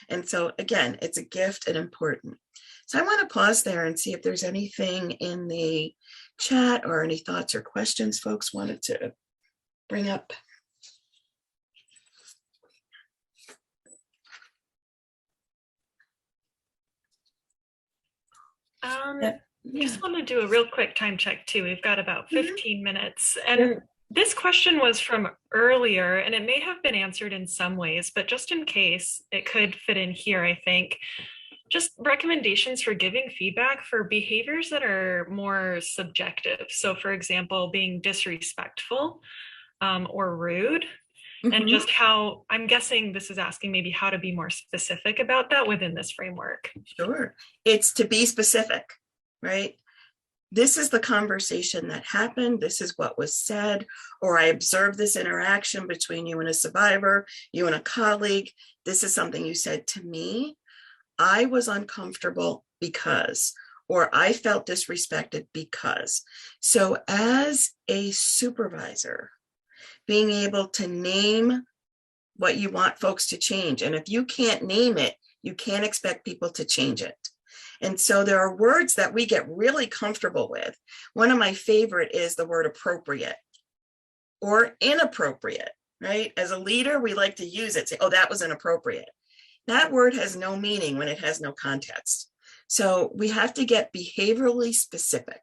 And so again, it's a gift and important. So I want to pause there and see if there's anything in the chat or any thoughts or questions folks wanted to bring up. Just want to do a real quick time check too. We've got about 15 minutes. And this question was from earlier, and it may have been answered in some ways, but just in case, it could fit in here, I think. Just recommendations for giving feedback for behaviors that are more subjective. So for example, being disrespectful or rude. And just how, I'm guessing this is asking maybe how to be more specific about that within this framework. Sure. It's to be specific, right? This is the conversation that happened. This is what was said, or I observed this interaction between you and a survivor, you and a colleague. This is something you said to me. I was uncomfortable because, or I felt disrespected because. So as a supervisor, being able to name what you want folks to change. And if you can't name it, you can't expect people to change it. And so there are words that we get really comfortable with. One of my favorite is the word appropriate or inappropriate, right? As a leader, we like to use it, say, oh, that was inappropriate. That word has no meaning when it has no context. So we have to get behaviorally specific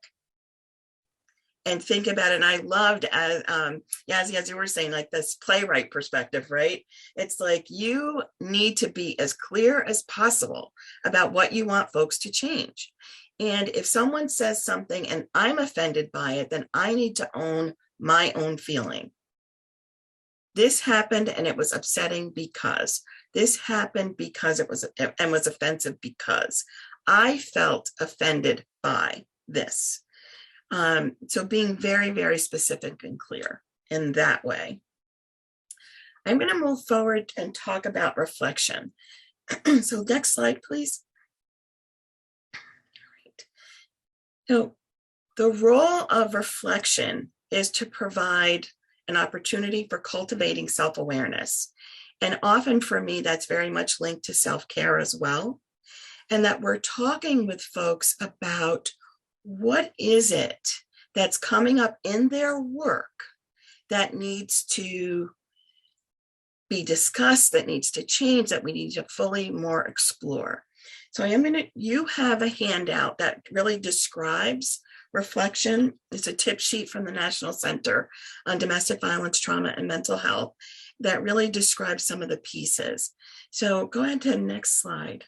and think about it. And I loved, as you were saying, like this playwright perspective, right? It's like you need to be as clear as possible about what you want folks to change. And if someone says something and I'm offended by it, then I need to own my own feeling. This happened and it was upsetting because. This happened because it was offensive because. I felt offended by this. So being very, very specific and clear in that way. I'm going to move forward and talk about reflection. So next slide, please. All right. So the role of reflection is to provide an opportunity for cultivating self-awareness. And often for me, that's very much linked to self-care as well. And that we're talking with folks about what is it that's coming up in their work that needs to be discussed, that needs to change, that we need to fully more explore. So you have a handout that really describes reflection. It's a tip sheet from the National Center on Domestic Violence, Trauma, and Mental Health that really describes some of the pieces. So go ahead to the next slide.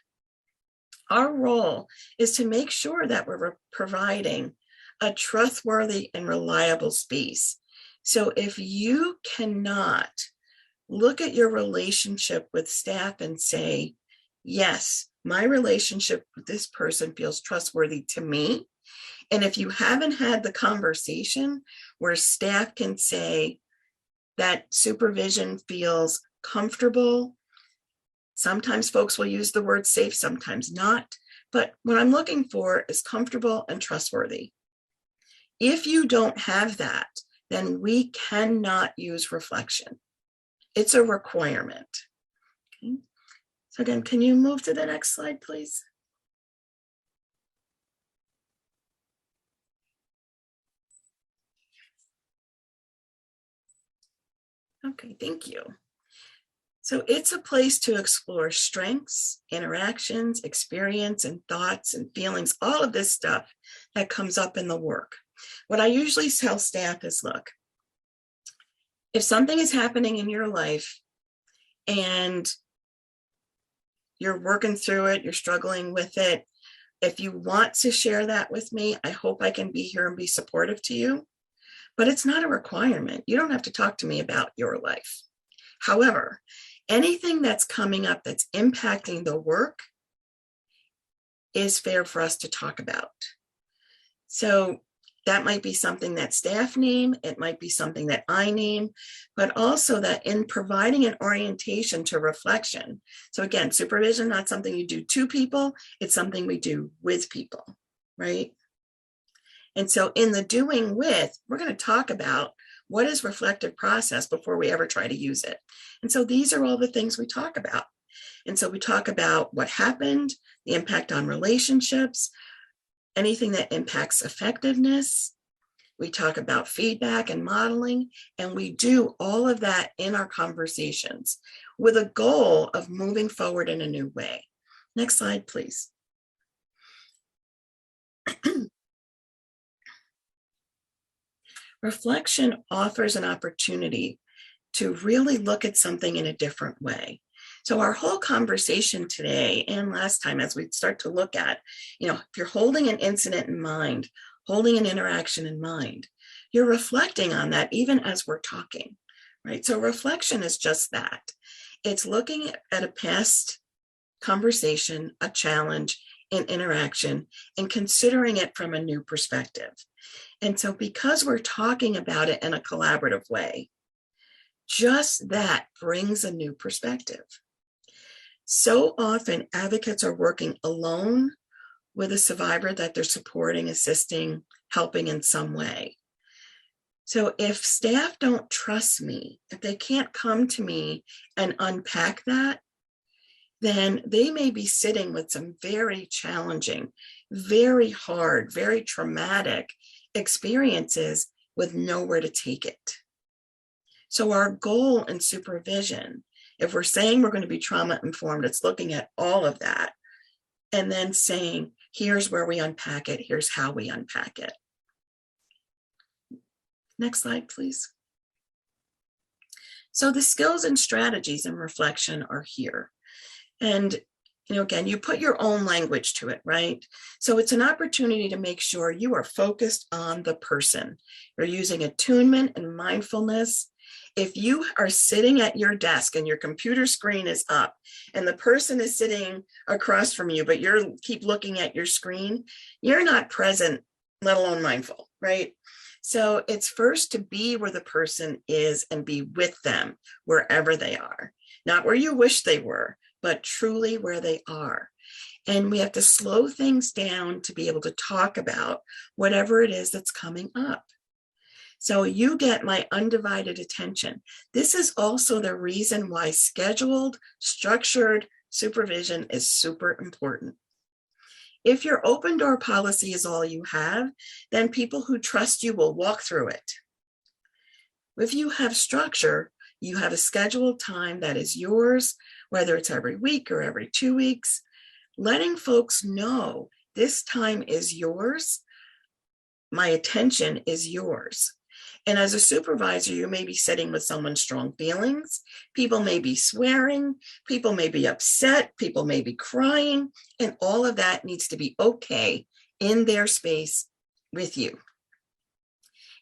Our role is to make sure that we're providing a trustworthy and reliable space. So if you cannot look at your relationship with staff and say, yes, my relationship with this person feels trustworthy to me. And if you haven't had the conversation where staff can say that supervision feels comfortable. Sometimes folks will use the word safe, sometimes not. But what I'm looking for is comfortable and trustworthy. If you don't have that, then we cannot use reflection. It's a requirement. Okay. So again, can you move to the next slide, please? Okay, thank you. So it's a place to explore strengths, interactions, experience, and thoughts and feelings, all of this stuff that comes up in the work. What I usually tell staff is, look, if something is happening in your life and you're working through it, you're struggling with it, if you want to share that with me, I hope I can be here and be supportive to you. But it's not a requirement. You don't have to talk to me about your life. However, anything that's coming up that's impacting the work is fair for us to talk about. So That might be something that staff name, it might be something that I name, but also that in providing an orientation to reflection. So again, supervision, not something you do to people, it's something we do with people, right? And so in the doing with, we're going to talk about what is reflective process before we ever try to use it. And so these are all the things we talk about. And so we talk about what happened, the impact on relationships, anything that impacts effectiveness. We talk about feedback and modeling, and we do all of that in our conversations with a goal of moving forward in a new way. Next slide, please. Reflection offers an opportunity to really look at something in a different way. So our whole conversation today and last time, as we start to look at, if you're holding an incident in mind, holding an interaction in mind, you're reflecting on that even as we're talking, right? So reflection is just that. It's looking at a past conversation, a challenge, an interaction, and considering it from a new perspective. And so because we're talking about it in a collaborative way, just that brings a new perspective. So often advocates are working alone with a survivor that they're supporting, assisting, helping in some way. So if staff don't trust me, if they can't come to me and unpack that, then they may be sitting with some very challenging, very hard, very traumatic experiences with nowhere to take it. So our goal in supervision, if we're saying we're going to be trauma informed, it's looking at all of that and then saying, here's where we unpack it, here's how we unpack it. Next slide, please. So the skills and strategies in reflection are here. And again, you put your own language to it, right? So it's an opportunity to make sure you are focused on the person. You're using attunement and mindfulness. If you are sitting at your desk and your computer screen is up and the person is sitting across from you, but you keep looking at your screen, you're not present, let alone mindful, right? So it's first to be where the person is and be with them wherever they are, not where you wish they were, but truly where they are. And we have to slow things down to be able to talk about whatever it is that's coming up. So you get my undivided attention. This is also the reason why scheduled, structured supervision is super important. If your open door policy is all you have, then people who trust you will walk through it. If you have structure, you have a scheduled time that is yours, whether it's every week or every 2 weeks, letting folks know this time is yours, my attention is yours. And as a supervisor, you may be sitting with someone's strong feelings. People may be swearing, people may be upset, people may be crying, and all of that needs to be okay in their space with you.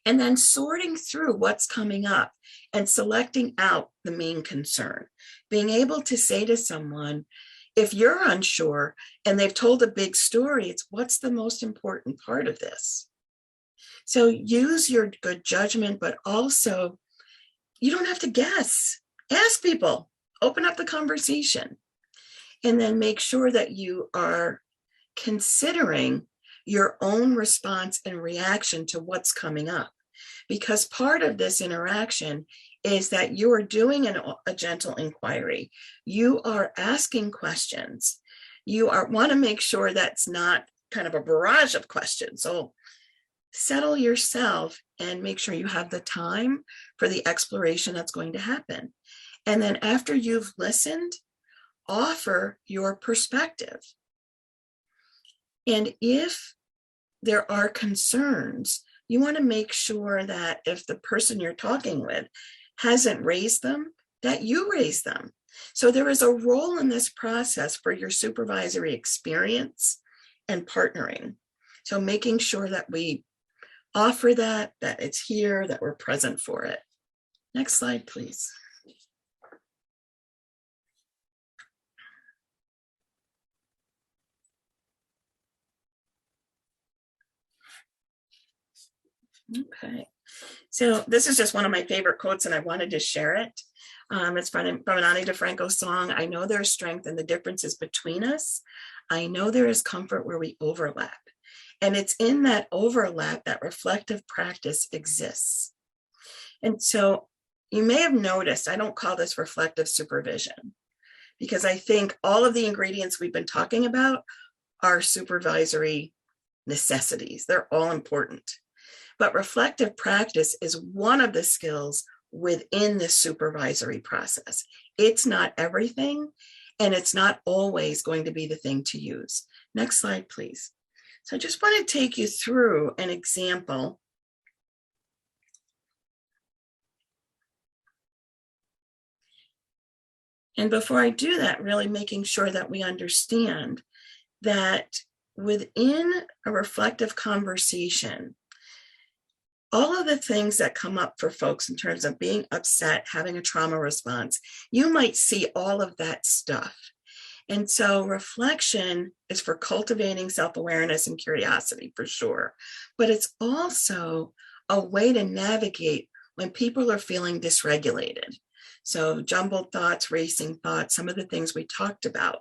And then sorting through what's coming up and selecting out the main concern. Being able to say to someone, if you're unsure and they've told a big story, it's what's the most important part of this? So use your good judgment, but also you don't have to guess. Ask people, open up the conversation, and then make sure that you are considering your own response and reaction to what's coming up. Because part of this interaction is that you are doing a gentle inquiry. You are asking questions. You want to make sure that's not kind of a barrage of questions. So settle yourself and make sure you have the time for the exploration that's going to happen. And then after you've listened, offer your perspective. And if there are concerns, you want to make sure that if the person you're talking with hasn't raised them, that you raise them. So there is a role in this process for your supervisory experience and partnering. So making sure that we offer that it's here, that we're present for it. Next slide, please. Okay. So this is just one of my favorite quotes, and I wanted to share it. It's from an Ani DeFranco song. I know there is strength in the differences between us. I know there is comfort where we overlap. And it's in that overlap that reflective practice exists. And so you may have noticed, I don't call this reflective supervision, because I think all of the ingredients we've been talking about are supervisory necessities. They're all important. But reflective practice is one of the skills within the supervisory process. It's not everything, and it's not always going to be the thing to use. Next slide, please. So I just want to take you through an example. And before I do that, really making sure that we understand that within a reflective conversation, all of the things that come up for folks in terms of being upset, having a trauma response, you might see all of that stuff. And so reflection is for cultivating self-awareness and curiosity for sure, but it's also a way to navigate when people are feeling dysregulated. So jumbled thoughts, racing thoughts, some of the things we talked about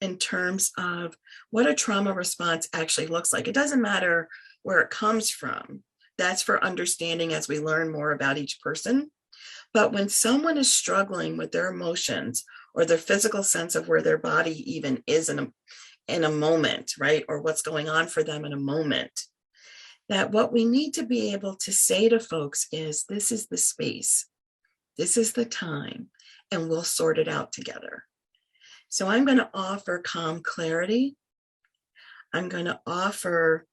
in terms of what a trauma response actually looks like. It doesn't matter where it comes from. That's for understanding as we learn more about each person. But when someone is struggling with their emotions or their physical sense of where their body even is in a moment, right? Or what's going on for them in a moment, that what we need to be able to say to folks is, this is the space, this is the time, and we'll sort it out together. So I'm going to offer calm clarity. I'm going to offer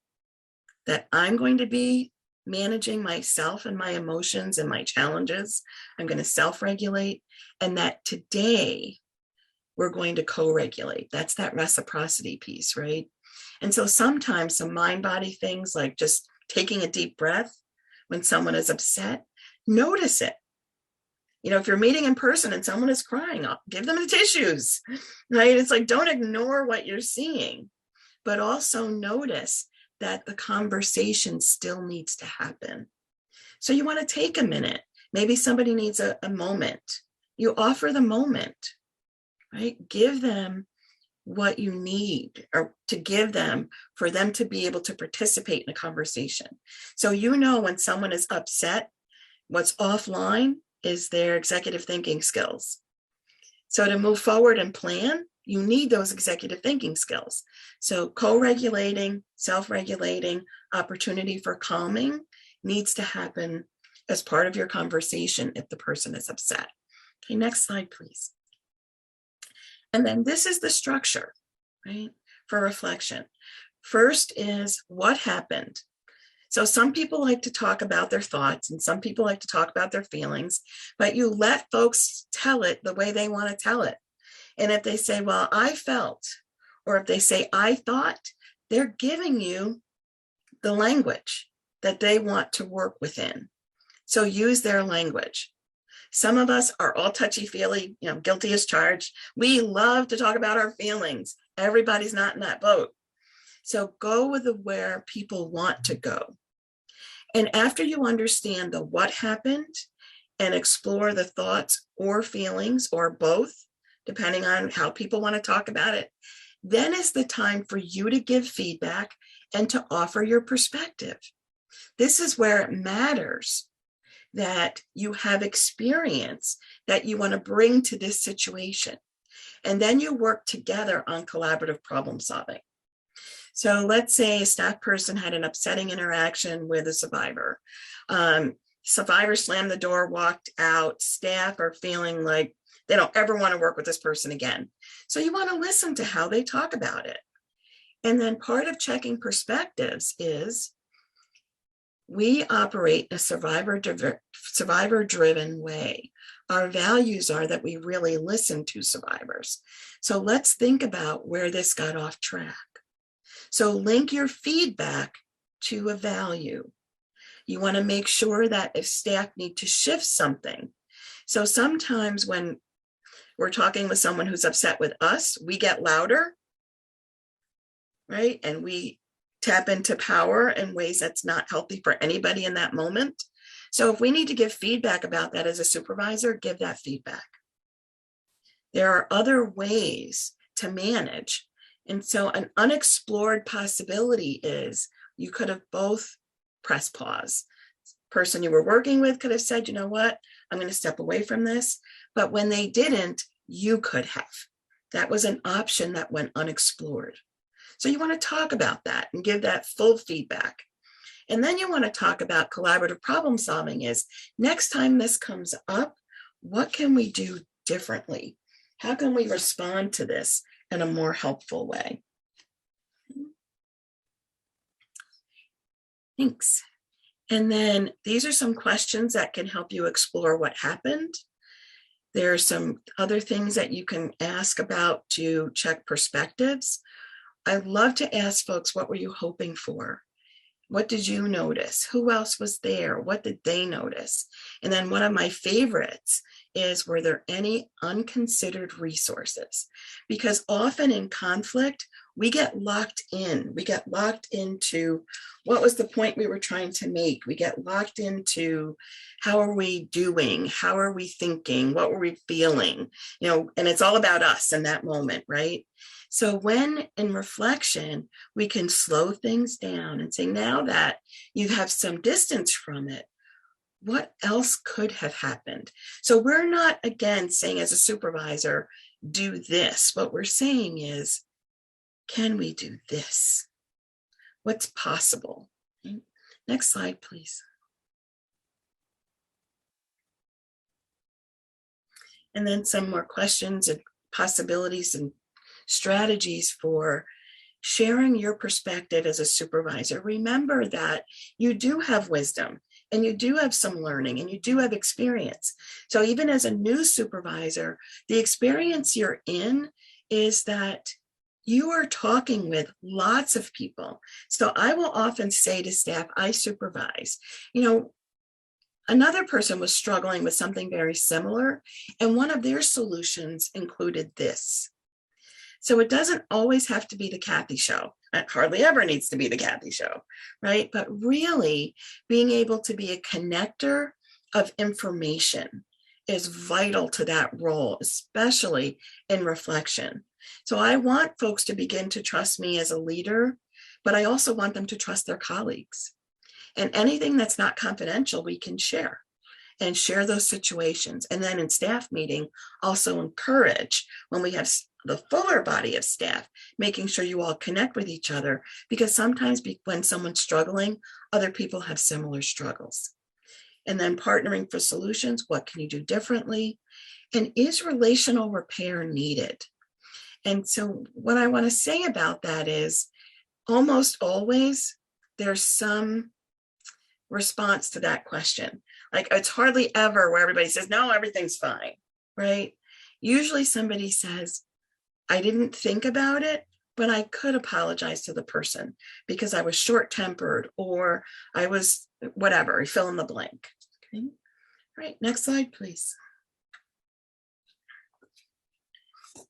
that I'm going to be managing myself and my emotions and my challenges. I'm going to self-regulate, and that today we're going to co-regulate. That's that reciprocity piece, right? And so sometimes some mind-body things like just taking a deep breath when someone is upset, notice it. You know, if you're meeting in person and someone is crying, give them the tissues, right? It's like, don't ignore what you're seeing, but also notice that the conversation still needs to happen. So you want to take a minute. Maybe somebody needs a moment. You offer the moment, right? Give them what you need, or to give them for them to be able to participate in a conversation. So you know when someone is upset, what's offline is their executive thinking skills. So to move forward and plan, you need those executive thinking skills. So co-regulating, self-regulating, opportunity for calming needs to happen as part of your conversation if the person is upset. Okay, next slide, please. And then this is the structure, right, for reflection. First is what happened. So some people like to talk about their thoughts and some people like to talk about their feelings, but you let folks tell it the way they want to tell it. And if they say, well, I felt, or if they say, I thought, they're giving you the language that they want to work within. So use their language. Some of us are all touchy-feely, guilty as charged. We love to talk about our feelings. Everybody's not in that boat. So go with where people want to go. And after you understand the what happened and explore the thoughts or feelings or both, depending on how people want to talk about it, then is the time for you to give feedback and to offer your perspective. This is where it matters that you have experience that you want to bring to this situation. And then you work together on collaborative problem solving. So let's say a staff person had an upsetting interaction with a survivor. Survivor slammed the door, walked out. Staff are feeling like they don't ever want to work with this person again. So you want to listen to how they talk about it. And then part of checking perspectives is we operate in a survivor-driven way. Our values are that we really listen to survivors. So let's think about where this got off track. So link your feedback to a value. You want to make sure that if staff need to shift something. So sometimes when we're talking with someone who's upset with us, we get louder, right? And we tap into power in ways that's not healthy for anybody in that moment. So if we need to give feedback about that as a supervisor, give that feedback. There are other ways to manage. And so an unexplored possibility is you could have both pressed pause. Person you were working with could have said, you know what, I'm going to step away from this. But when they didn't, you could have. That was an option that went unexplored. So you want to talk about that and give that full feedback. And then you want to talk about collaborative problem solving is next time this comes up, what can we do differently? How can we respond to this in a more helpful way? Thanks. And then these are some questions that can help you explore what happened. There are some other things that you can ask about to check perspectives. I love to ask folks, what were you hoping for? What did you notice? Who else was there? What did they notice? And then one of my favorites is, were there any unconsidered resources? Because often in conflict, we get locked in. We get locked into what was the point we were trying to make. We get locked into how are we doing? How are we thinking? What were we feeling? You know, and it's all about us in that moment, right? So when in reflection, we can slow things down and say, now that you have some distance from it, what else could have happened? So we're not, again, saying as a supervisor, do this. What we're saying is, can we do this? What's possible? Okay. Next slide, please. And then some more questions and possibilities and strategies for sharing your perspective as a supervisor. Remember that you do have wisdom and you do have some learning and you do have experience. So even as a new supervisor, the experience you're in is that you are talking with lots of people. So I will often say to staff, I supervise, you know, another person was struggling with something very similar, and one of their solutions included this. So it doesn't always have to be the Kathy show. It hardly ever needs to be the Kathy show, right? But really being able to be a connector of information is vital to that role, especially in reflection. So I want folks to begin to trust me as a leader, but I also want them to trust their colleagues. And anything that's not confidential, we can share and share those situations. And then in staff meeting, also encourage when we have the fuller body of staff, making sure you all connect with each other, because sometimes when someone's struggling, other people have similar struggles. And then partnering for solutions, what can you do differently? And is relational repair needed? And so what I want to say about that is almost always there's some response to that question. Like it's hardly ever where everybody says, no, everything's fine, right? Usually somebody says, I didn't think about it, but I could apologize to the person because I was short-tempered or I was whatever, fill in the blank. Okay. All right, next slide, please.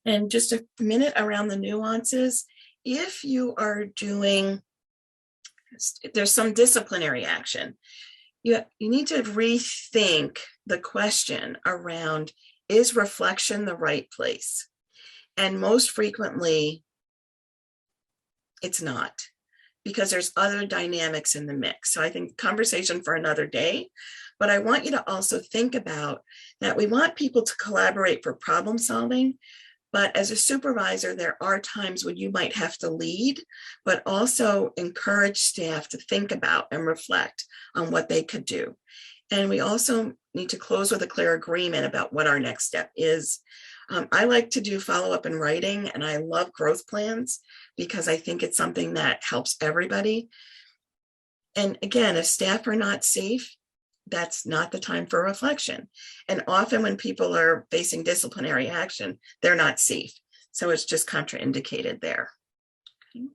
And just a minute around the nuances. If you are doing, there's some disciplinary action, you need to rethink the question around, is reflection the right place? And most frequently, it's not, because there's other dynamics in the mix. So I think conversation for another day, but I want you to also think about that we want people to collaborate for problem solving, but as a supervisor, there are times when you might have to lead, but also encourage staff to think about and reflect on what they could do. And we also need to close with a clear agreement about what our next step is. I like to do follow-up in writing, and I love growth plans because I think it's something that helps everybody. And again, if staff are not safe, that's not the time for reflection. And often when people are facing disciplinary action, they're not safe. So it's just contraindicated there. Okay. All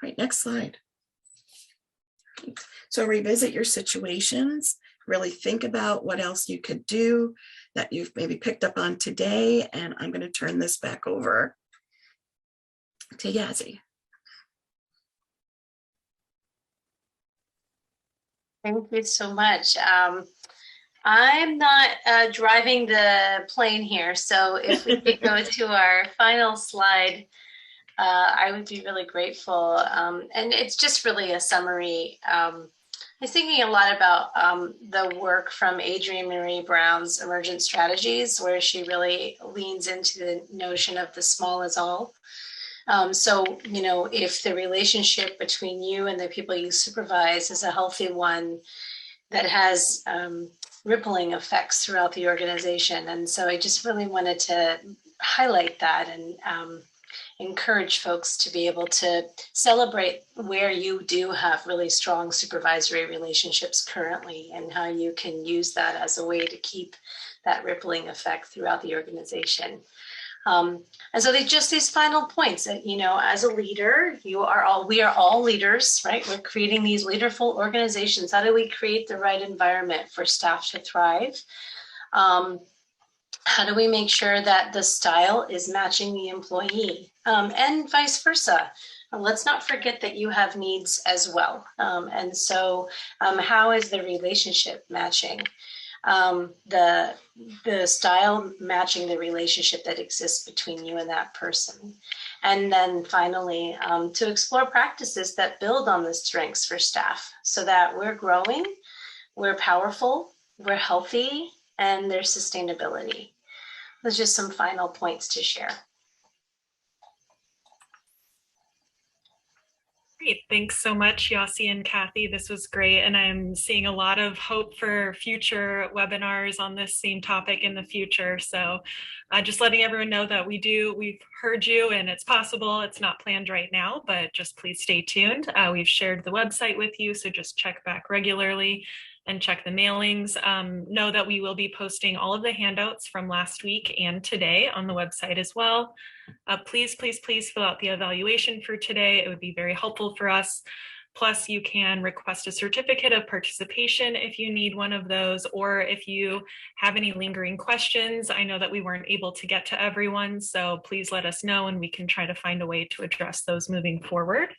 right, next slide. So revisit your situations, really think about what else you could do that you've maybe picked up on today. And I'm going to turn this back over to Yazzie. Thank you so much. I'm not driving the plane here, so if we could go to our final slide, I would be really grateful. And it's just really a summary. I was thinking a lot about the work from Adrienne Marie Brown's Emergent Strategies, where she really leans into the notion of the small is all. So, you know, if the relationship between you and the people you supervise is a healthy one that has rippling effects throughout the organization. And so I just really wanted to highlight that and encourage folks to be able to celebrate where you do have really strong supervisory relationships currently and how you can use that as a way to keep that rippling effect throughout the organization. And so these final points that, you know, as a leader, we are all leaders, right? We're creating these leaderful organizations. How do we create the right environment for staff to thrive? How do we make sure that the style is matching the employee and vice versa? Let's not forget that you have needs as well. And so how is the relationship matching? The style matching the relationship that exists between you and that person. And then finally, to explore practices that build on the strengths for staff so that we're growing, we're powerful, we're healthy, and there's sustainability. Those are just some final points to share. Great. Thanks so much, Yossi and Kathy. This was great. And I'm seeing a lot of hope for future webinars on this same topic in the future. So just letting everyone know that we've heard you and it's possible. It's not planned right now, but just please stay tuned. We've shared the website with you, so just check back regularly and check the mailings. Know that we will be posting all of the handouts from last week and today on the website as well. Please fill out the evaluation for today. It would be very helpful for us. Plus, you can request a certificate of participation if you need one of those, or if you have any lingering questions. I know that we weren't able to get to everyone, so please let us know and we can try to find a way to address those moving forward.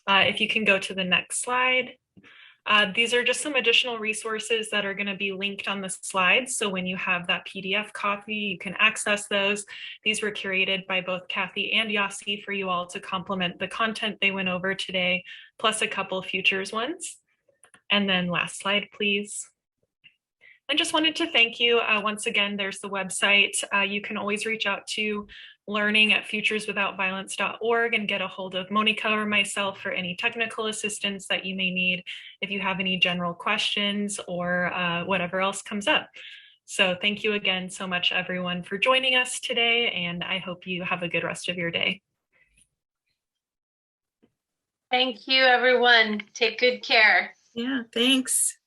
If you can go to the next slide. These are just some additional resources that are going to be linked on the slides. So when you have that PDF copy, you can access those. These were curated by both Kathy and Yossi for you all to complement the content they went over today, plus a couple futures ones. And then last slide, please. I just wanted to thank you. Once again, there's the website. You can always reach out to learning@futureswithoutviolence.org and get a hold of Monica or myself for any technical assistance that you may need if you have any general questions or whatever else comes up. So thank you again so much, everyone, for joining us today, and I hope you have a good rest of your day. Thank you, everyone. Take good care. Yeah, thanks.